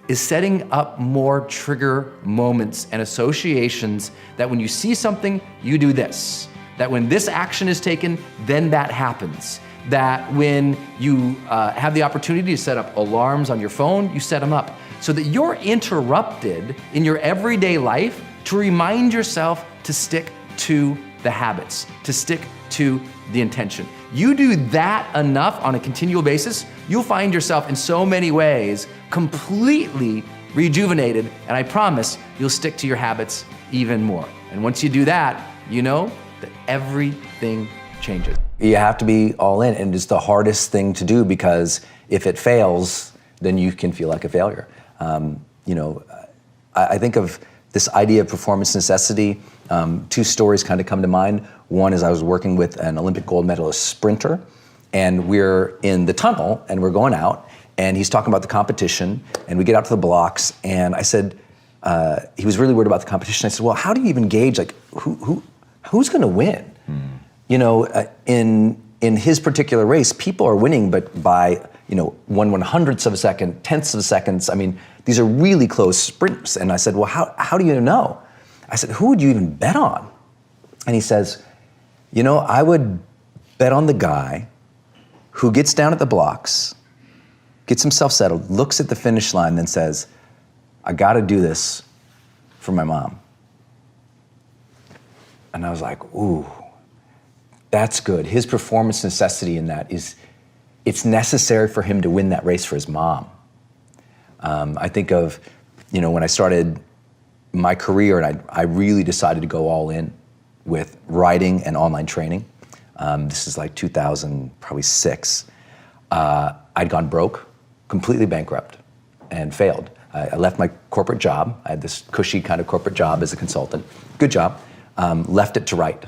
is setting up more trigger moments and associations that when you see something, you do this. That when this action is taken, then that happens. That when you have the opportunity to set up alarms on your phone, you set them up so that you're interrupted in your everyday life to remind yourself to stick to the habits, to stick to the intention. You do that enough on a continual basis, you'll find yourself in so many ways completely rejuvenated, and I promise you'll stick to your habits even more. And once you do that, you know that everything changes. You have to be all in, and it's the hardest thing to do because if it fails, then you can feel like a failure. I think of this idea of performance necessity. 2 stories kind of come to mind. One is I was working with an Olympic gold medalist sprinter, and we're in the tunnel and we're going out, and he's talking about the competition, and we get out to the blocks, and I said, he was really worried about the competition. I said, well, how do you even gauge like who's going to win? You know, in his particular race, people are winning, but by 1/100th of a second, tenths of seconds. I mean, These are really close sprints. And I said, well, how do you know? I said, who would you even bet on? And he says, you know, I would bet on the guy who gets down at the blocks, gets himself settled, looks at the finish line, then says, I gotta do this for my mom. And I was like, ooh, that's good. His performance necessity in that is, it's necessary for him to win that race for his mom. I think of, you know, when I started my career and I really decided to go all in with writing and online training. This is like 2006. I'd gone broke, completely bankrupt, and failed. I left my corporate job. I had this cushy kind of corporate job as a consultant. Good job. Left it to write.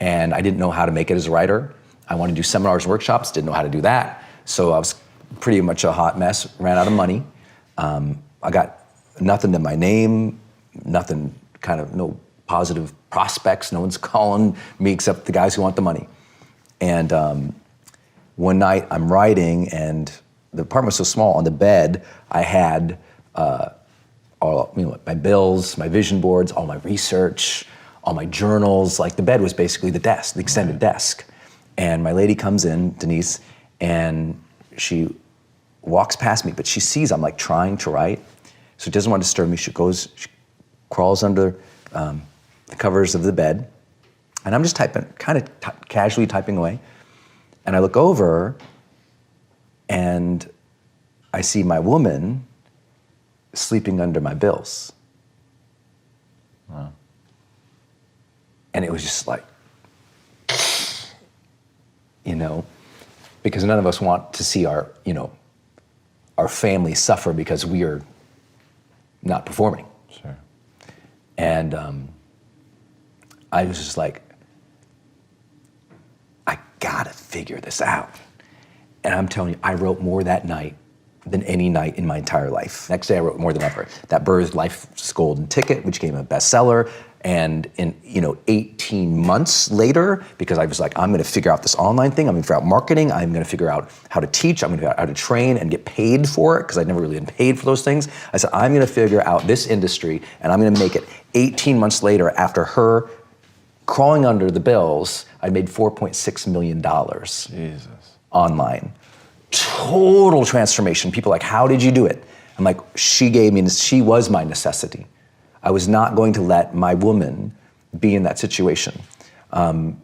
And I didn't know how to make it as a writer. I wanted to do seminars and workshops, didn't know how to do that. So I was pretty much a hot mess, ran out of money. I got nothing to my name, nothing, kind of no positive prospects. No one's calling me except the guys who want the money. And one night I'm writing and the apartment was so small, on the bed I had all, you know, my bills, my vision boards, all my research, all my journals. Like the bed was basically the desk, the extended desk. And my lady comes in, Denise, and she walks past me, but she sees I'm like trying to write. So she doesn't want to disturb me. She crawls under the covers of the bed. And I'm just typing, kind of casually typing away. And I look over and I see my woman sleeping under my bills. Wow. And it was just like, you know, because none of us want to see our, you know, our family suffer because we are not performing. Sure. And I was just like, I gotta figure this out. And I'm telling you, I wrote more that night than any night in my entire life. Next day I wrote more than ever. That birthed Life's Golden Ticket, which became a bestseller. And in, you know, 18 months later, because I was like, I'm gonna figure out this online thing, I'm gonna figure out marketing, I'm gonna figure out how to teach, I'm gonna figure out how to train and get paid for it, because I'd never really been paid for those things. I said, I'm gonna figure out this industry and I'm gonna make it. 18 months later, after her crawling under the bills, I made $4.6 million Jesus. online. Total transformation. People are like, how did you do it? I'm like, she was my necessity. I was not going to let my woman be in that situation. And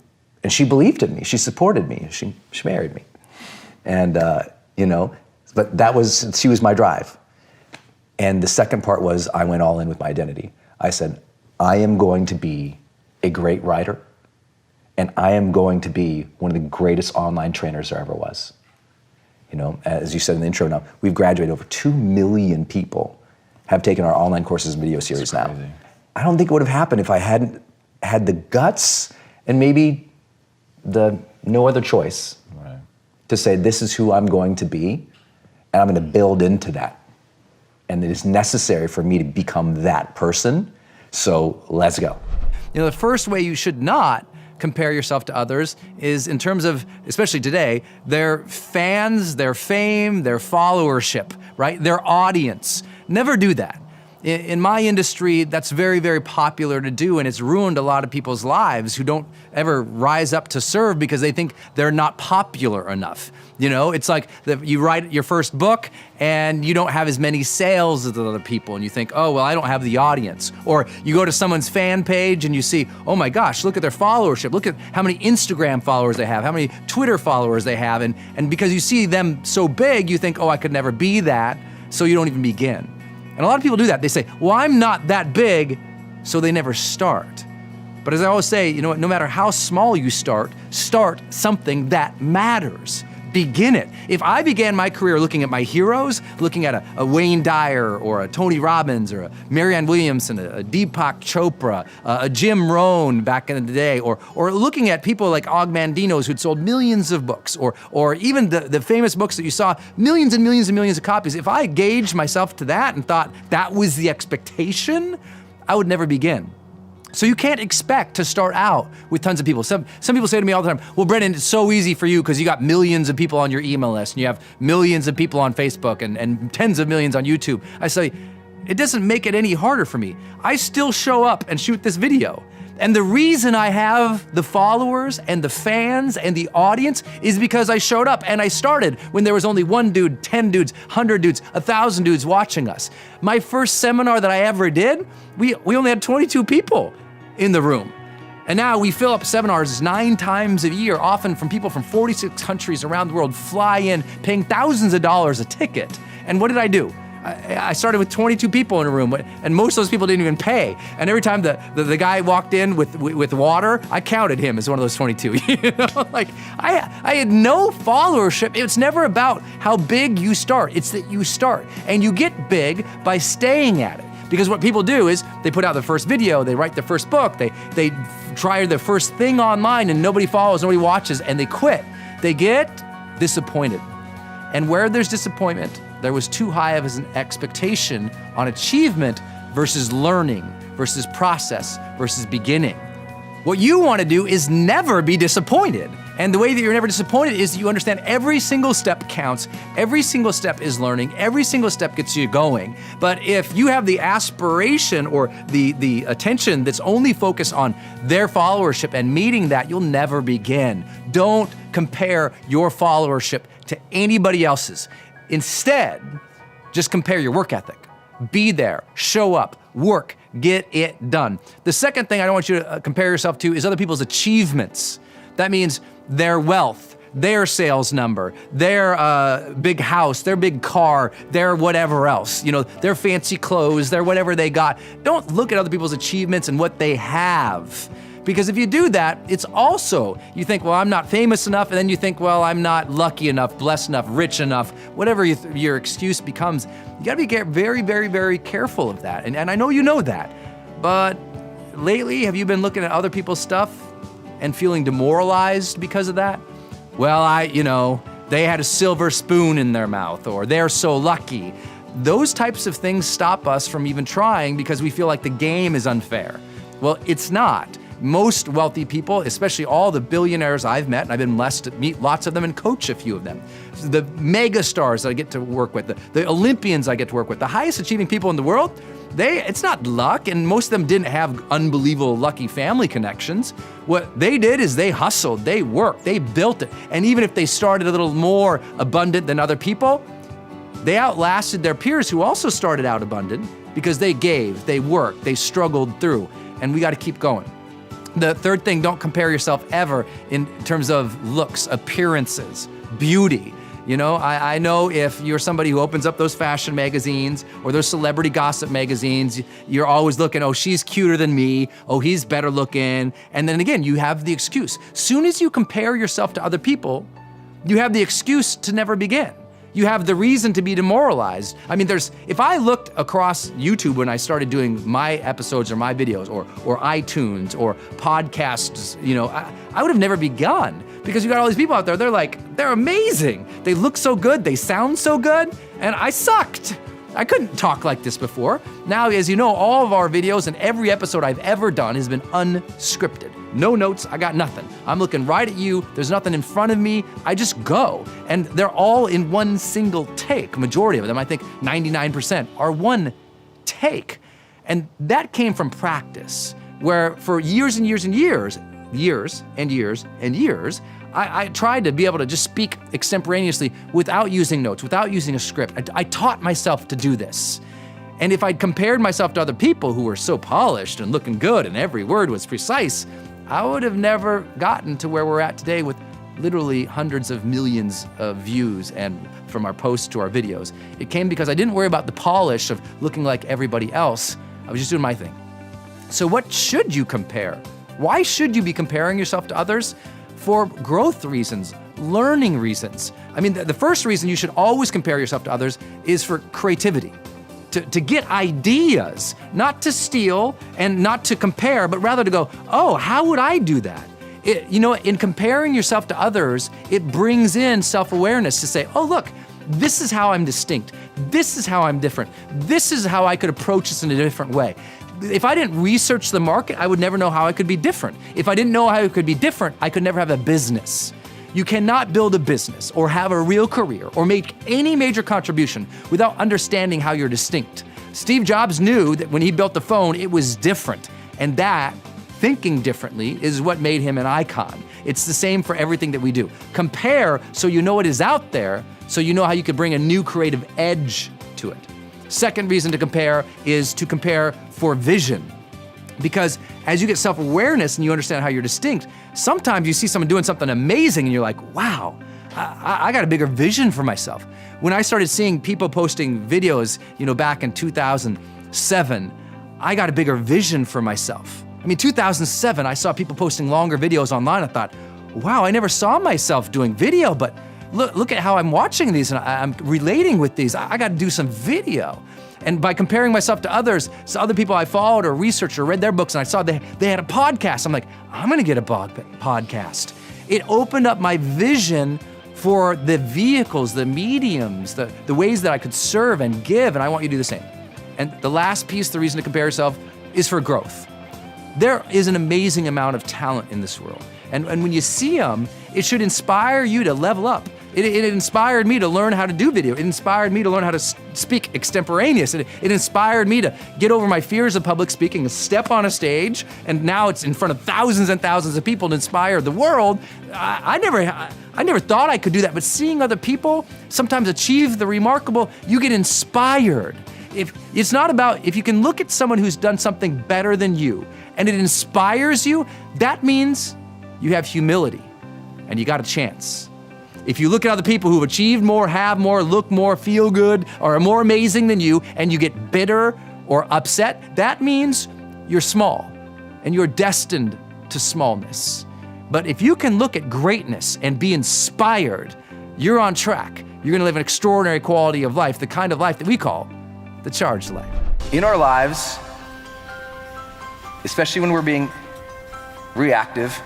she believed in me, she supported me, she married me. And, you know, but she was my drive. And the second part was I went all in with my identity. I said, I am going to be a great writer, and I am going to be one of the greatest online trainers there ever was. You know, as you said in the intro now, we've graduated over 2 million people have taken our online courses and video series now. I don't think it would have happened if I hadn't had the guts and maybe no other choice to say, this is who I'm going to be, and I'm going to build into that. And it is necessary for me to become that person, so let's go. You know, the first way you should not compare yourself to others is in terms of, especially today, their fans, their fame, their followership, right? Their audience. Never do that. In my industry, that's very, very popular to do, and it's ruined a lot of people's lives who don't ever rise up to serve because they think they're not popular enough. You know, it's like you write your first book and you don't have as many sales as other people, and you think, oh, well, I don't have the audience. Or you go to someone's fan page and you see, oh my gosh, look at their followership. Look at how many Instagram followers they have, how many Twitter followers they have. And because you see them so big, you think, oh, I could never be that, so you don't even begin. And a lot of people do that. They say, well, I'm not that big, so they never start. But as I always say, you know what, no matter how small you start something that matters. Begin it. If I began my career looking at my heroes, looking at a Wayne Dyer or a Tony Robbins or a Marianne Williamson, a Deepak Chopra, a Jim Rohn back in the day, or looking at people like Og Mandino's who'd sold millions of books, or even the famous books that you saw, millions and millions and millions of copies, if I gauged myself to that and thought that was the expectation, I would never begin. So you can't expect to start out with tons of people. Some people say to me all the time, well, Brendon, it's so easy for you because you got millions of people on your email list and you have millions of people on Facebook and tens of millions on YouTube. I say, it doesn't make it any harder for me. I still show up and shoot this video. And the reason I have the followers and the fans and the audience is because I showed up and I started when there was only 1 dude, 10 dudes, 100 dudes, 1,000 dudes watching us. My first seminar that I ever did, we only had 22 people in the room. And now we fill up seminars 9 times a year, often from people from 46 countries around the world, fly in, paying thousands of dollars a ticket. And what did I do? I started with 22 people in a room, and most of those people didn't even pay. And every time the guy walked in with water, I counted him as one of those 22. You know, like I had no followership. It's never about how big you start. It's that you start, and you get big by staying at it. Because what people do is they put out the first video, they write the first book, they try the first thing online, and nobody follows, nobody watches, and they quit. They get disappointed. And where there's disappointment, there was too high of an expectation on achievement versus learning, versus process, versus beginning. What you want to do is never be disappointed. And the way that you're never disappointed is that you understand every single step counts, every single step is learning, every single step gets you going. But if you have the aspiration or the attention that's only focused on their followership and meeting that, you'll never begin. Don't compare your followership to anybody else's. Instead, just compare your work ethic. Be there, show up, work, get it done. The second thing I don't want you to compare yourself to is other people's achievements. That means their wealth, their sales number, their big house, their big car, their whatever else, you know, their fancy clothes, their whatever they got. Don't look at other people's achievements and what they have. Because if you do that, it's also, you think, well, I'm not famous enough, and then you think, well, I'm not lucky enough, blessed enough, rich enough, whatever your excuse becomes. You gotta be very, very, very careful of that. And I know you know that, but lately, have you been looking at other people's stuff and feeling demoralized because of that? Well, they had a silver spoon in their mouth, or they're so lucky. Those types of things stop us from even trying because we feel like the game is unfair. Well, it's not. Most wealthy people, especially all the billionaires I've met, and I've been blessed to meet lots of them and coach a few of them. The mega stars that I get to work with, the Olympians I get to work with, the highest achieving people in the world, it's not luck, and most of them didn't have unbelievable lucky family connections. What they did is they hustled, they worked, they built it. And even if they started a little more abundant than other people, they outlasted their peers who also started out abundant because they gave, they worked, they struggled through, and we gotta keep going. The third thing, don't compare yourself ever in terms of looks, appearances, beauty. You know, I know if you're somebody who opens up those fashion magazines or those celebrity gossip magazines, you're always looking, oh, she's cuter than me, oh, he's better looking. And then again, you have the excuse. Soon as you compare yourself to other people, you have the excuse to never begin. You have the reason to be demoralized. I mean, if I looked across YouTube when I started doing my episodes or my videos or iTunes or podcasts, you know, I would have never begun because you got all these people out there, they're amazing. They look so good, they sound so good, and I sucked. I couldn't talk like this before. Now, as you know, all of our videos and every episode I've ever done has been unscripted. No notes, I got nothing. I'm looking right at you, there's nothing in front of me, I just go. And they're all in one single take. Majority of them, I think 99%, are one take. And that came from practice, where for years and years and years, I tried to be able to just speak extemporaneously without using notes, without using a script. I taught myself to do this. And if I'd compared myself to other people who were so polished and looking good and every word was precise, I would have never gotten to where we're at today with literally hundreds of millions of views and from our posts to our videos. It came because I didn't worry about the polish of looking like everybody else. I was just doing my thing. So what should you compare? Why should you be comparing yourself to others? For growth reasons, learning reasons. I mean, the first reason you should always compare yourself to others is for creativity. To get ideas, not to steal and not to compare, but rather to go, oh, how would I do that? In comparing yourself to others, it brings in self-awareness to say, oh, look, this is how I'm distinct. This is how I'm different. This is how I could approach this in a different way. if I didn't research the market, I would never know how I could be different. If I didn't know how I could be different, I could never have a business. You cannot build a business or have a real career or make any major contribution without understanding how you're distinct. Steve Jobs knew that when he built the phone, it was different. And that, thinking differently, is what made him an icon. It's the same for everything that we do. Compare so you know what is out there, so you know how you could bring a new creative edge to it. Second reason to compare is to compare for vision. Because as you get self-awareness and you understand how you're distinct, sometimes you see someone doing something amazing and you're like, wow, I got a bigger vision for myself. When I started seeing people posting videos, back in 2007, I got a bigger vision for myself. 2007, I saw people posting longer videos online. I thought, wow, I never saw myself doing video, but look at how I'm watching these and I'm relating with these. I got to do some video. And by comparing myself to others, so other people I followed or researched or read their books, and I saw they had a podcast, I'm like, I'm gonna get a podcast. It opened up my vision for the vehicles, the mediums, the ways that I could serve and give, and I want you to do the same. And the last piece, the reason to compare yourself, is for growth. There is an amazing amount of talent in this world. And when you see them, it should inspire you to level up. It inspired me to learn how to do video. It inspired me to learn how to speak extemporaneous. It inspired me to get over my fears of public speaking and step on a stage, and now it's in front of thousands and thousands of people to inspire the world. I never thought I could do that, but seeing other people sometimes achieve the remarkable, you get inspired. It's not about, if you can look at someone who's done something better than you and it inspires you, that means you have humility and you got a chance. If you look at other people who've achieved more, have more, look more, feel good, or are more amazing than you, and you get bitter or upset, that means you're small and you're destined to smallness. But if you can look at greatness and be inspired, you're on track. You're gonna live an extraordinary quality of life, the kind of life that we call the charged life. In our lives, especially when we're being reactive,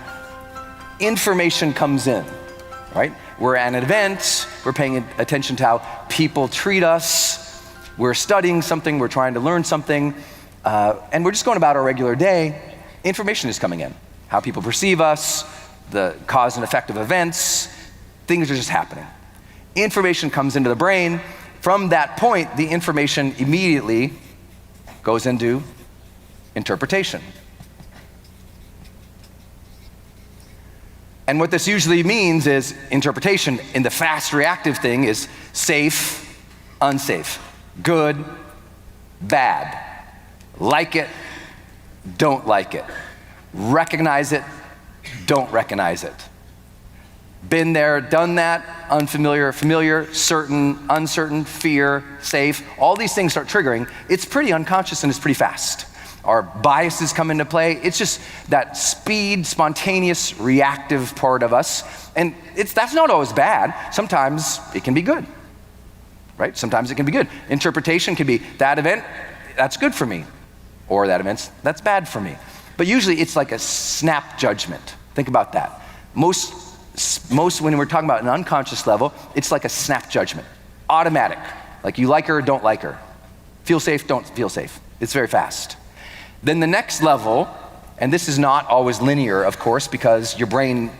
information comes in, right? We're at an event, we're paying attention to how people treat us, we're studying something, we're trying to learn something, and we're just going about our regular day. Information is coming in. How people perceive us, the cause and effect of events, things are just happening. Information comes into the brain. From that point, the information immediately goes into interpretation. And what this usually means is interpretation in the fast reactive thing is safe, unsafe, good, bad, like it, don't like it, recognize it, don't recognize it. Been there, done that, unfamiliar, familiar, certain, uncertain, fear, safe. All these things start triggering. It's pretty unconscious and it's pretty fast. Our biases come into play. It's just that speed, spontaneous, reactive part of us. And that's not always bad. Sometimes it can be good, right? Sometimes it can be good. Interpretation can be, that event, that's good for me. Or that event, that's bad for me. But usually it's like a snap judgment. Think about that. Most when we're talking about an unconscious level, it's like a snap judgment. Automatic. Like you like her or don't like her. Feel safe, don't feel safe. It's very fast. Then the next level, and this is not always linear, of course, because your brain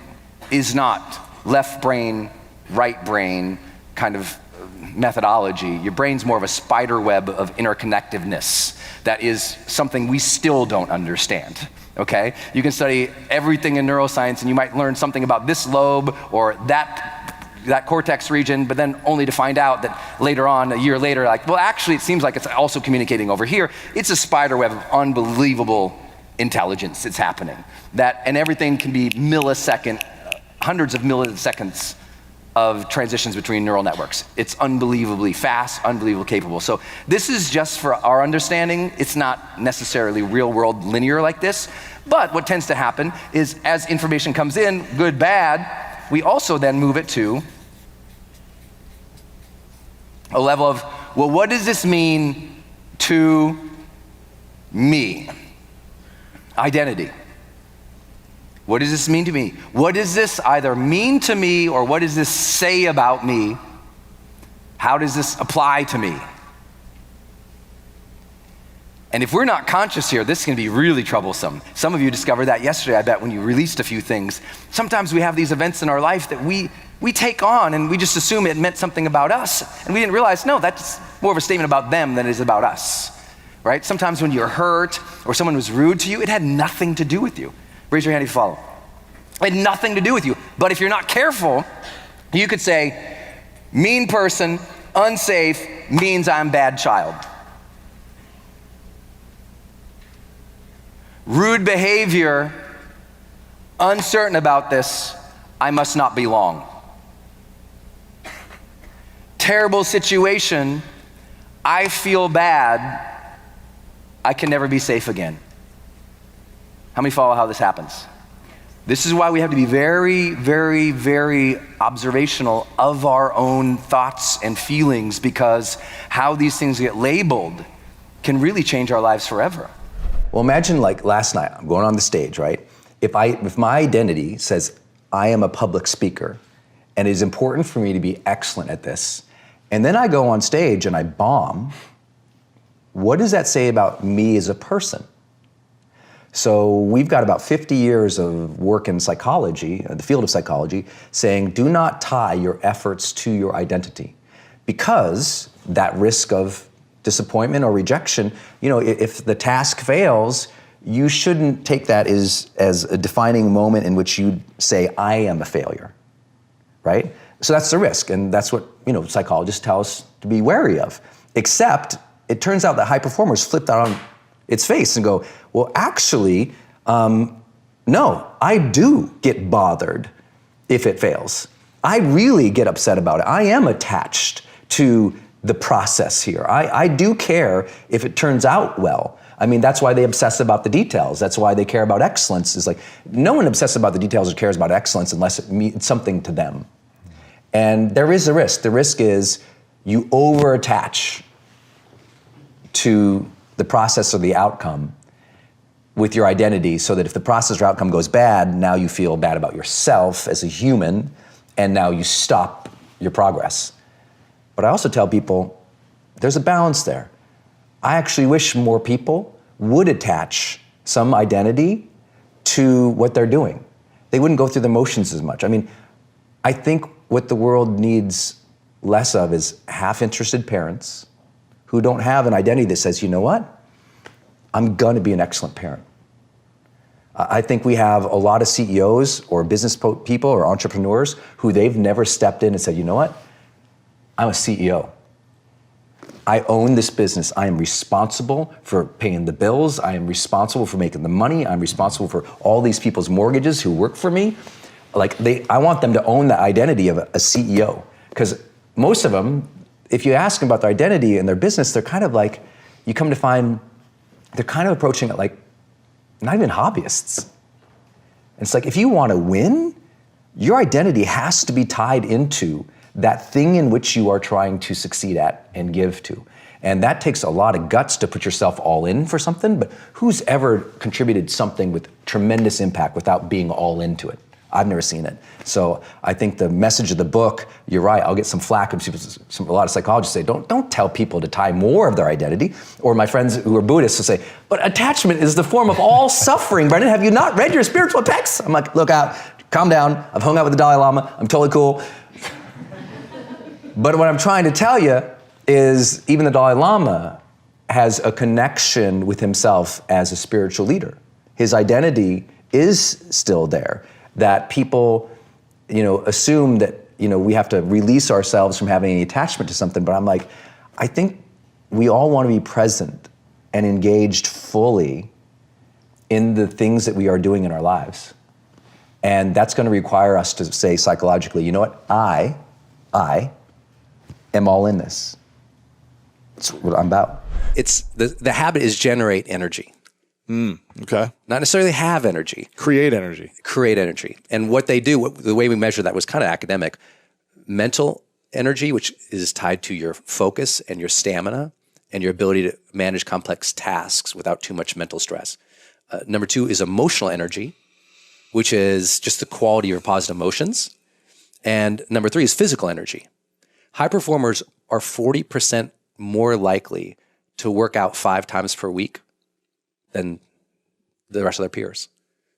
is not left brain, right brain kind of methodology. Your brain's more of a spider web of interconnectiveness that is something we still don't understand, okay? You can study everything in neuroscience and you might learn something about this lobe or that cortex region, but then only to find out that later on, a year later, like, well, actually, it seems like it's also communicating over here. It's a spider web of unbelievable intelligence that's happening. And everything can be millisecond, hundreds of milliseconds of transitions between neural networks. It's unbelievably fast, unbelievably capable. So this is just for our understanding. It's not necessarily real world linear like this, but what tends to happen is as information comes in, good, bad, we also then move it to a level of, well, what does this mean to me? Identity. What does this mean to me? What does this either mean to me or what does this say about me? How does this apply to me? And if we're not conscious here, this can be really troublesome. Some of you discovered that yesterday, I bet, when you released a few things. Sometimes we have these events in our life that we take on and we just assume it meant something about us. And we didn't realize, no, that's more of a statement about them than it is about us, right? Sometimes when you're hurt or someone was rude to you, it had nothing to do with you. Raise your hand if you follow. It had nothing to do with you. But if you're not careful, you could say, mean person, unsafe, means I'm bad child. Rude behavior, uncertain about this, I must not belong. Terrible situation, I feel bad, I can never be safe again. How many follow how this happens? This is why we have to be very, very, very observational of our own thoughts and feelings, because how these things get labeled can really change our lives forever. Well, imagine like last night, I'm going on the stage, right? If my identity says I am a public speaker and it is important for me to be excellent at this, and then I go on stage and I bomb, what does that say about me as a person? So we've got about 50 years of work in psychology, the field of psychology, saying do not tie your efforts to your identity, because that risk of disappointment or rejection, if the task fails, you shouldn't take that as a defining moment in which you say, I am a failure, right? So that's the risk, and that's what psychologists tell us to be wary of. Except, it turns out that high performers flip that on its face and go, well, actually, no, I do get bothered if it fails. I really get upset about it. I am attached to the process here. I do care if it turns out well. I mean, that's why they obsess about the details. That's why they care about excellence. It's like, no one obsesses about the details or cares about excellence unless it means something to them. And there is a risk. The risk is you over-attach to the process or the outcome with your identity, so that if the process or outcome goes bad, now you feel bad about yourself as a human, and now you stop your progress. But I also tell people, there's a balance there. I actually wish more people would attach some identity to what they're doing. They wouldn't go through the motions as much. I mean, I think what the world needs less of is half-interested parents who don't have an identity that says, you know what? I'm gonna be an excellent parent. I think we have a lot of CEOs or business people or entrepreneurs who they've never stepped in and said, you know what? I'm a CEO. I own this business. I am responsible for paying the bills. I am responsible for making the money. I'm responsible for all these people's mortgages who work for me. I want them to own the identity of a CEO, because most of them, if you ask them about their identity and their business, they're kind of like, you come to find, they're kind of approaching it like not even hobbyists. It's like, if you want to win, your identity has to be tied into that thing in which you are trying to succeed at and give to. And that takes a lot of guts to put yourself all in for something, but who's ever contributed something with tremendous impact without being all into it? I've never seen it. So I think the message of the book, you're right, I'll get some flack when a lot of psychologists say, don't tell people to tie more of their identity. Or my friends who are Buddhists will say, but attachment is the form of all suffering. Brendon, have you not read your spiritual texts? I'm like, look out, calm down. I've hung out with the Dalai Lama. I'm totally cool. But what I'm trying to tell you is even the Dalai Lama has a connection with himself as a spiritual leader. His identity is still there. That people, assume that, we have to release ourselves from having any attachment to something. But I'm like, I think we all want to be present and engaged fully in the things that we are doing in our lives. And that's going to require us to say psychologically, you know what? I am all in this. That's what I'm about. It's the habit is generate energy. Okay. Not necessarily have energy. Create energy. Create energy. And what they do, the way we measure that was kind of academic. Mental energy, which is tied to your focus and your stamina and your ability to manage complex tasks without too much mental stress. Number 2 is emotional energy, which is just the quality of your positive emotions. And number 3 is physical energy. High performers are 40% more likely to work out 5 times per week than the rest of their peers.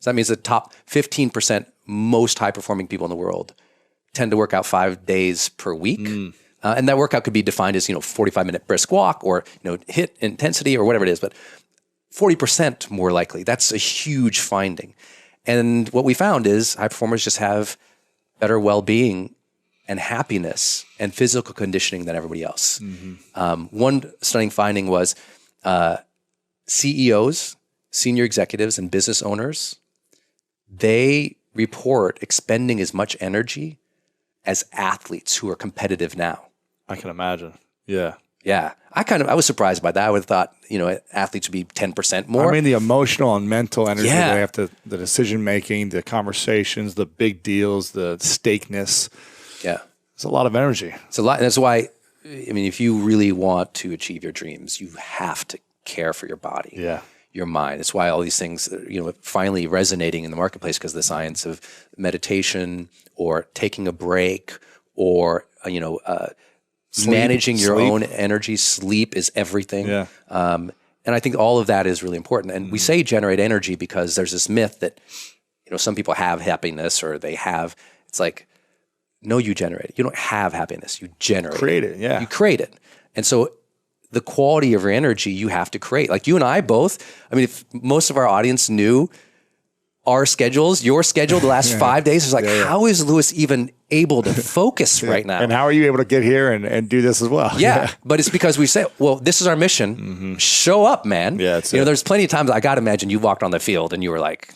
So that means the top 15% most high-performing people in the world tend to work out 5 days per week. And that workout could be defined as, 45-minute brisk walk or, HIIT intensity or whatever it is, but 40% more likely. That's a huge finding. And what we found is high performers just have better well-being and happiness and physical conditioning than everybody else. One stunning finding was CEOs, senior executives, and business owners, they report expending as much energy as athletes who are competitive now. I can imagine. Yeah. Yeah. I was surprised by that. I would have thought, athletes would be 10% more. I mean, the emotional and mental energy Yeah. they have to, the decision making, the conversations, the big deals, the stakeness. Yeah. It's a lot of energy. It's a lot. And that's why, if you really want to achieve your dreams, you have to care for your body. Yeah. Your mind. That's why all these things, finally resonating in the marketplace because of the science of meditation or taking a break or, managing your own energy. Sleep is everything. Yeah. And I think all of that is really important. And we say generate energy because there's this myth that, some people have happiness or they have, it's like, no, you generate it. You don't have happiness. You generate Create it, yeah. You create it. And so the quality of your energy you have to create. Like you and I both, if most of our audience knew our schedules, your schedule the last 5 days, is like, how is Lewis even able to focus right now? And how are you able to get here and do this as well? Yeah, but it's because we say, well, this is our mission. Show up, man. Yeah, there's plenty of times I got to imagine you walked on the field and you were like,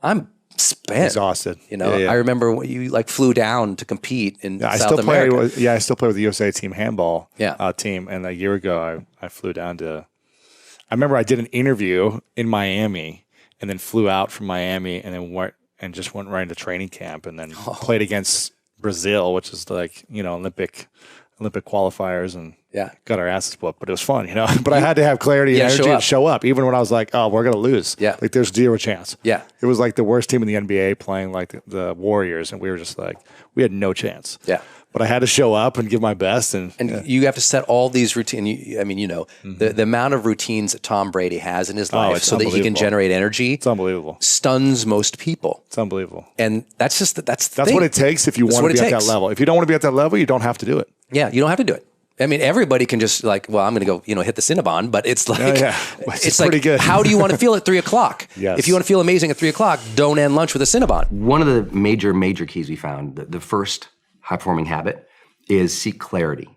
I'm spent. Exhausted. I remember when you flew down to compete in South America. I still play with the USA team handball Yeah. team. And a year ago, I flew down to, I remember I did an interview in Miami and then flew out from Miami and then went right into training camp and then played against Brazil, which is Olympic qualifiers and got our asses whooped, but it was fun, But I had to have clarity and energy and show up, even when I was like, oh, we're going to lose. Yeah. There's zero chance. Yeah. It was like the worst team in the NBA playing the Warriors, and we were just like, we had no chance. Yeah. But I had to show up and give my best. And you have to set all these routines. The amount of routines that Tom Brady has in his life so that he can generate energy. It's unbelievable. Stuns most people. It's unbelievable. And that's what it takes if you want to be at that level. If you don't want to be at that level, you don't have to do it. Yeah, you don't have to do it. Everybody can just I'm going to go, hit the Cinnabon, but it's like, it's pretty good. How do you want to feel at 3:00? Yes. If you want to feel amazing at 3:00, don't end lunch with a Cinnabon. One of the major keys we found, the first high-performing habit, is seek clarity.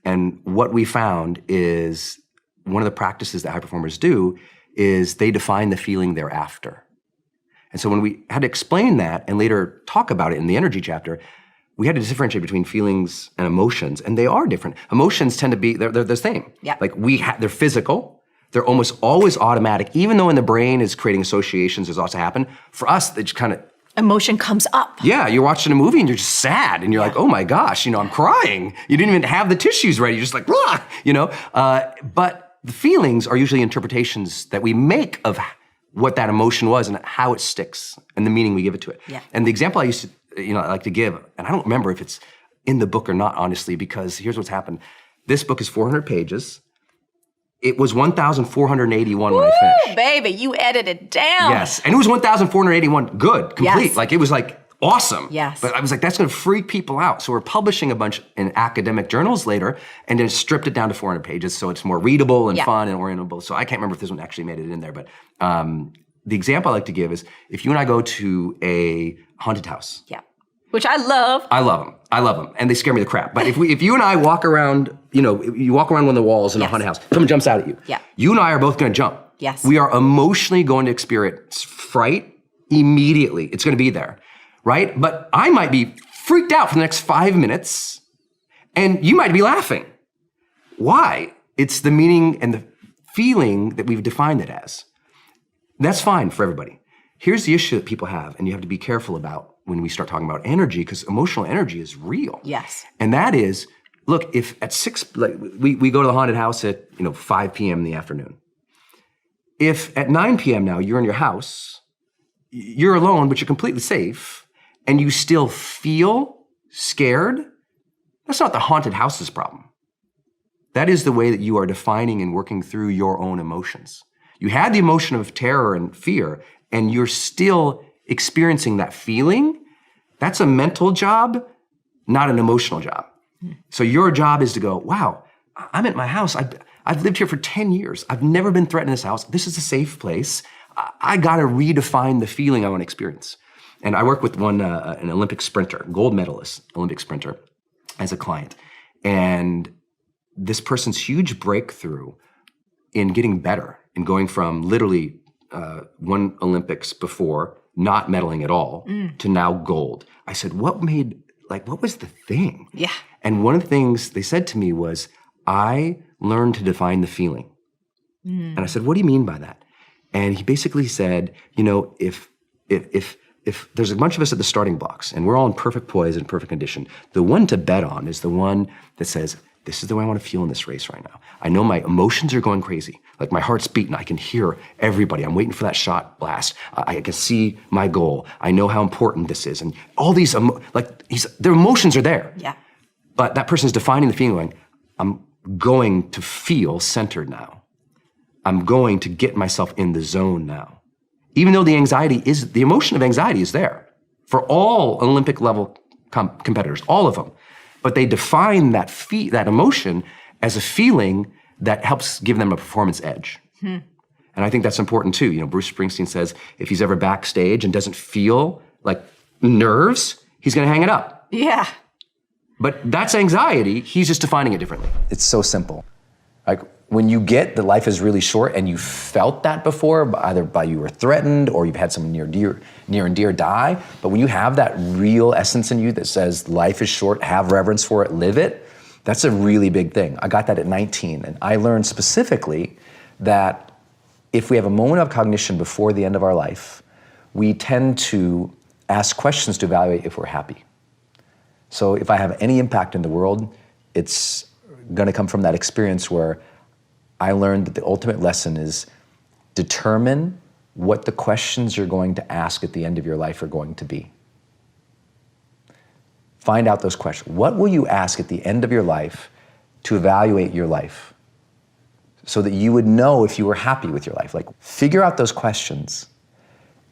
And what we found is one of the practices that high performers do is they define the feeling they're after. And so when we had to explain that and later talk about it in the energy chapter, we had to differentiate between feelings and emotions, and they are different. Emotions tend to be, they're the same. Yeah. They're physical, they're almost always automatic, even though in the brain is creating associations, there's also happen. For us, they just kind of, emotion comes up. yeah, you're watching a movie and you're just sad and you're like, oh my gosh, I'm crying. You didn't even have the tissues ready. You're just like, blah, but the feelings are usually interpretations that we make of what that emotion was and how it sticks and the meaning we give it to it. Yeah. And the example I used to, I like to give, and I don't remember if it's in the book or not, honestly, because here's what's happened. This book is 400 pages. It was 1,481 when I finished. Baby, you edited down. Yes, and it was 1,481 good, complete. Yes. It was awesome. Yes. But I was like, that's going to freak people out. So we're publishing a bunch in academic journals later, and then stripped it down to 400 pages, so it's more readable and fun and orientable. So I can't remember if this one actually made it in there, but the example I like to give is if you and I go to a haunted house. Yeah. Which I love. I love them, and they scare me the crap. But if you and I walk around, you walk around one of the walls in a haunted house, someone jumps out at you. Yeah. You and I are both going to jump. Yes. We are emotionally going to experience fright immediately. It's going to be there, right? But I might be freaked out for the next 5 minutes, and you might be laughing. Why? It's the meaning and the feeling that we've defined it as. That's fine for everybody. Here's the issue that people have, and you have to be careful about when we start talking about energy, because emotional energy is real. Yes. And that is, look, if at 6, we go to the haunted house at 5 p.m. in the afternoon. If at 9 p.m. now you're in your house, you're alone, but you're completely safe, and you still feel scared, that's not the haunted house's problem. That is the way that you are defining and working through your own emotions. You had the emotion of terror and fear, and you're still experiencing that feeling. That's a mental job, not an emotional job. So your job is to go, wow, I'm at my house. I've lived here for 10 years. I've never been threatened in this house. This is a safe place. I got to redefine the feeling I want to experience. And I work with an Olympic sprinter, gold medalist, Olympic sprinter, as a client. And this person's huge breakthrough in getting better and going from literally won Olympics before, not medaling at all, to now gold. I said, what was the thing? Yeah. And one of the things they said to me was, I learned to define the feeling. And I said, what do you mean by that? And he basically said, if there's a bunch of us at the starting blocks and we're all in perfect poise and perfect condition, the one to bet on is the one that says, this is the way I want to feel in this race right now. I know my emotions are going crazy. Like my heart's beating. I can hear everybody. I'm waiting for that shot blast. I can see my goal. I know how important this is. And all these, their emotions are there. Yeah. But that person's defining the feeling going, I'm going to feel centered now. I'm going to get myself in the zone now. Even though the emotion of anxiety is there for all Olympic level competitors, all of them. But they define that emotion as a feeling that helps give them a performance edge. And I think that's important too. Bruce Springsteen says if he's ever backstage and doesn't feel like nerves, he's gonna hang it up. Yeah. But that's anxiety, he's just defining it differently. It's so simple. Like when you get that life is really short and you felt that before, either by you were threatened or you've had someone near and dear die, but when you have that real essence in you that says life is short, have reverence for it, live it, that's a really big thing. I got that at 19, and I learned specifically that if we have a moment of cognition before the end of our life, we tend to ask questions to evaluate if we're happy. So if I have any impact in the world, it's gonna come from that experience where I learned that the ultimate lesson is determine what the questions you're going to ask at the end of your life are going to be. Find out those questions. What will you ask at the end of your life to evaluate your life so that you would know if you were happy with your life? Like, figure out those questions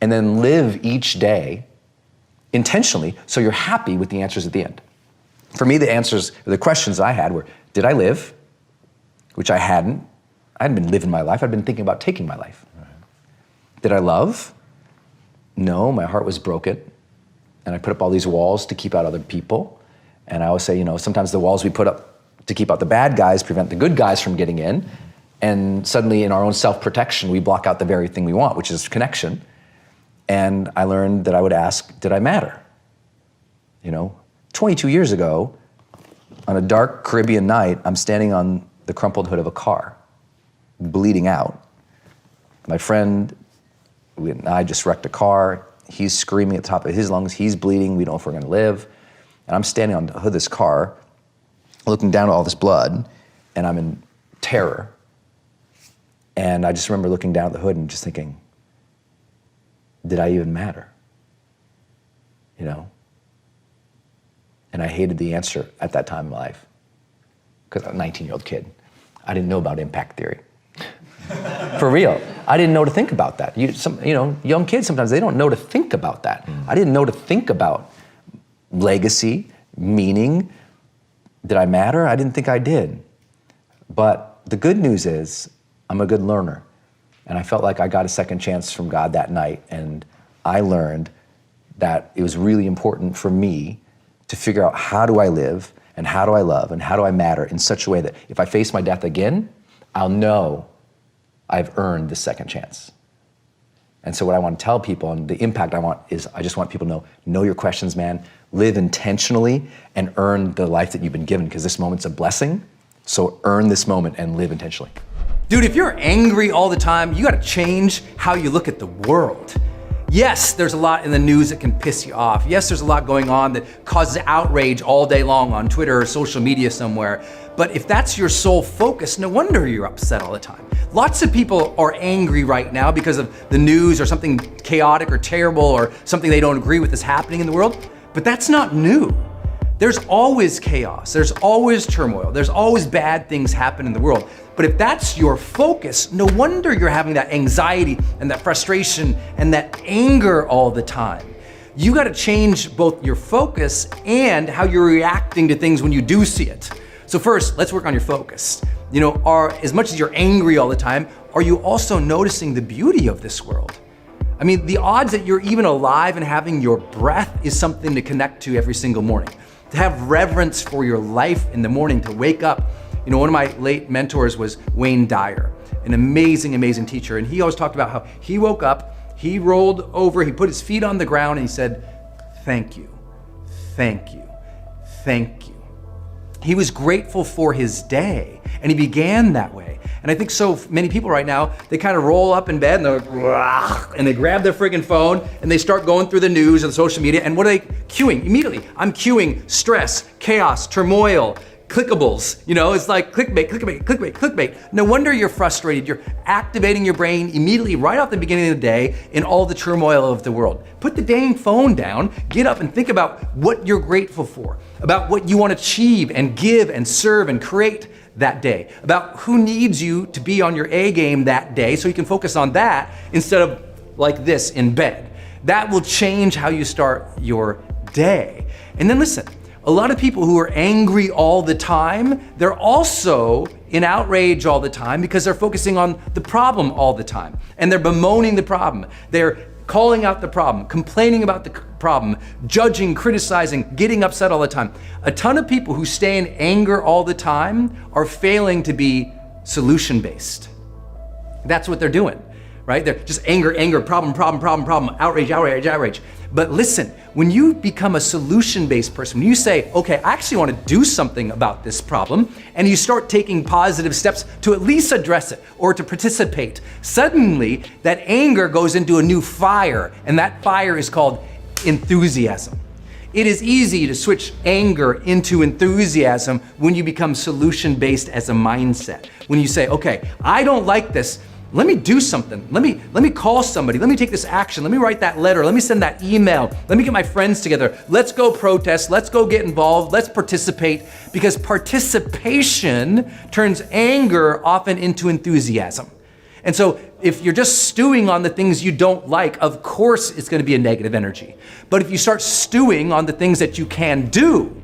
and then live each day intentionally so you're happy with the answers at the end. For me, the questions I had were, did I live? Which I hadn't. I hadn't been living my life. I'd been thinking about taking my life. Did I love? No, my heart was broken. And I put up all these walls to keep out other people. And I always say, sometimes the walls we put up to keep out the bad guys prevent the good guys from getting in. And suddenly in our own self-protection, we block out the very thing we want, which is connection. And I learned that I would ask, did I matter? 22 years ago, on a dark Caribbean night, I'm standing on the crumpled hood of a car, bleeding out. My friend and I just wrecked a car. He's screaming at the top of his lungs. He's bleeding. We don't know if we're going to live. And I'm standing on the hood of this car, looking down at all this blood, and I'm in terror. And I just remember looking down at the hood and just thinking, did I even matter? And I hated the answer at that time in my life because I was a 19-year-old kid. I didn't know about impact theory. For real. I didn't know to think about that. Young kids sometimes, they don't know to think about that. I didn't know to think about legacy, meaning. Did I matter? I didn't think I did. But the good news is I'm a good learner. And I felt like I got a second chance from God that night. And I learned that it was really important for me to figure out how do I live and how do I love and how do I matter in such a way that if I face my death again, I'll know I've earned the second chance. And so what I want to tell people and the impact I want is I just want people to know your questions, man. Live intentionally and earn the life that you've been given because this moment's a blessing. So earn this moment and live intentionally. Dude, if you're angry all the time, you gotta change how you look at the world. Yes, there's a lot in the news that can piss you off. Yes, there's a lot going on that causes outrage all day long on Twitter or social media somewhere. But if that's your sole focus, no wonder you're upset all the time. Lots of people are angry right now because of the news or something chaotic or terrible or something they don't agree with is happening in the world. But that's not new. There's always chaos, there's always turmoil, there's always bad things happen in the world. But if that's your focus, no wonder you're having that anxiety and that frustration and that anger all the time. You got to change both your focus and how you're reacting to things when you do see it. So first, let's work on your focus. As much as you're angry all the time, are you also noticing the beauty of this world? I mean, the odds that you're even alive and having your breath is something to connect to every single morning. To have reverence for your life in the morning, to wake up. One of my late mentors was Wayne Dyer, an amazing, amazing teacher. And he always talked about how he woke up, he rolled over, he put his feet on the ground and he said, thank you, thank you, thank you. He was grateful for his day and he began that way. And I think so many people right now, they kind of roll up in bed and they grab their friggin' phone and they start going through the news and social media. And what are they queuing? Immediately, I'm queuing stress, chaos, turmoil, clickables. It's like clickbait, clickbait, clickbait, clickbait. No wonder you're frustrated. You're activating your brain immediately right off the beginning of the day in all the turmoil of the world. Put the dang phone down, get up and think about what you're grateful for, about what you want to achieve and give and serve and create that day, about who needs you to be on your A game that day so you can focus on that instead of like this in bed. That will change how you start your day. And then listen, a lot of people who are angry all the time, they're also in outrage all the time because they're focusing on the problem all the time. And they're bemoaning the problem. They're calling out the problem, complaining about the problem, judging, criticizing, getting upset all the time. A ton of people who stay in anger all the time are failing to be solution-based. That's what they're doing, right? They're just anger, problem, outrage, outrage, outrage. But listen, when you become a solution-based person, when you say, okay, I actually want to do something about this problem, and you start taking positive steps to at least address it or to participate, suddenly that anger goes into a new fire, and that fire is called enthusiasm. It is easy to switch anger into enthusiasm when you become solution-based as a mindset. When you say, okay, I don't like this, let me do something. Let me call somebody. Let me take this action. Let me write that letter. Let me send that email. Let me get my friends together. Let's go protest. Let's go get involved. Let's participate. Because participation turns anger often into enthusiasm. And so if you're just stewing on the things you don't like, of course it's going to be a negative energy. But if you start stewing on the things that you can do,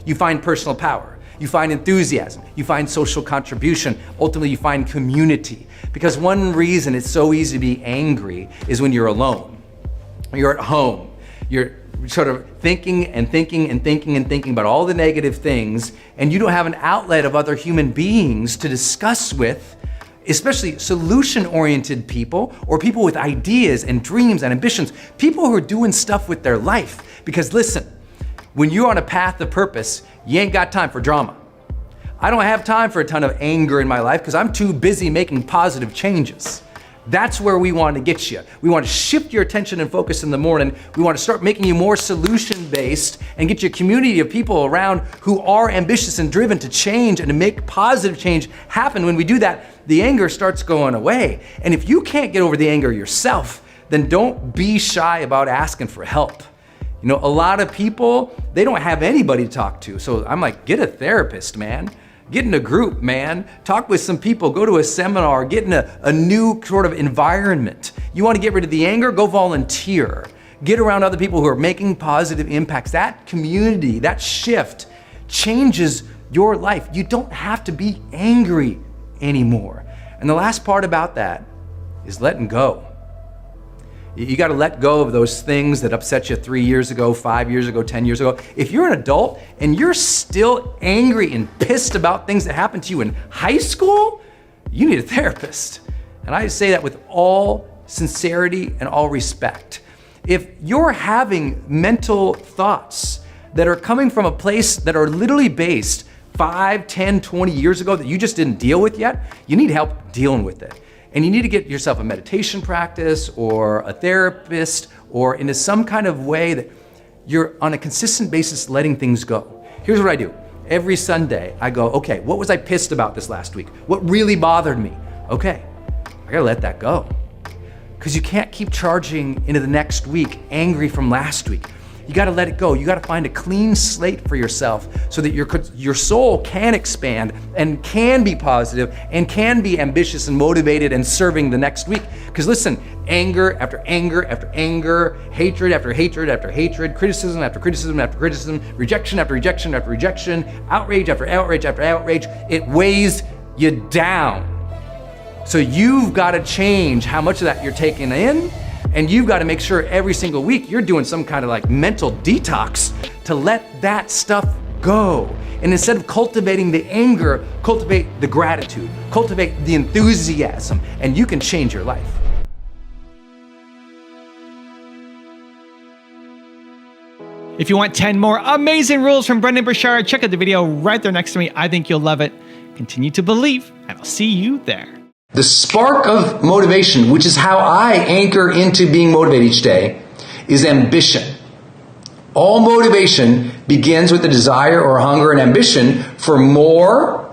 you find personal power. You find enthusiasm, you find social contribution, ultimately you find community. Because one reason it's so easy to be angry is when you're alone. You're at home, you're sort of thinking about all the negative things, and you don't have an outlet of other human beings to discuss with, especially solution-oriented people or people with ideas and dreams and ambitions, people who are doing stuff with their life. Because listen, when you're on a path of purpose, you ain't got time for drama. I don't have time for a ton of anger in my life because I'm too busy making positive changes. That's where we want to get you. We want to shift your attention and focus in the morning. We want to start making you more solution-based and get you a community of people around who are ambitious and driven to change and to make positive change happen. When we do that, the anger starts going away. And if you can't get over the anger yourself, then don't be shy about asking for help. A lot of people, they don't have anybody to talk to. So I'm like, get a therapist, man. Get in a group, man. Talk with some people, go to a seminar, get in a new sort of environment. You want to get rid of the anger? Go volunteer. Get around other people who are making positive impacts. That community, that shift changes your life. You don't have to be angry anymore. And the last part about that is letting go. You got to let go of those things that upset you 3 years ago, 5 years ago, 10 years ago. If you're an adult and you're still angry and pissed about things that happened to you in high school, you need a therapist. And I say that with all sincerity and all respect. If you're having mental thoughts that are coming from a place that are literally based 5, 10, 20 years ago that you just didn't deal with yet, you need help dealing with it. And you need to get yourself a meditation practice or a therapist or into some kind of way that you're on a consistent basis letting things go. Here's what I do. Every Sunday I go, okay, what was I pissed about this last week? What really bothered me? Okay, I gotta let that go. Because you can't keep charging into the next week angry from last week. You got to let it go. You got to find a clean slate for yourself so that your soul can expand and can be positive and can be ambitious and motivated and serving the next week. Because listen, anger after anger after anger, hatred after hatred after hatred, criticism after criticism after criticism, rejection after rejection after rejection, outrage after outrage after outrage, it weighs you down. So you've got to change how much of that you're taking in, and you've got to make sure every single week you're doing some kind of like mental detox to let that stuff go. And instead of cultivating the anger, cultivate the gratitude, cultivate the enthusiasm, and you can change your life. If you want 10 more amazing rules from Brendon Burchard, check out the video right there next to me. I think you'll love it. Continue to believe, and I'll see you there. The spark of motivation, which is how I anchor into being motivated each day, is ambition. All motivation begins with the desire or hunger and ambition for more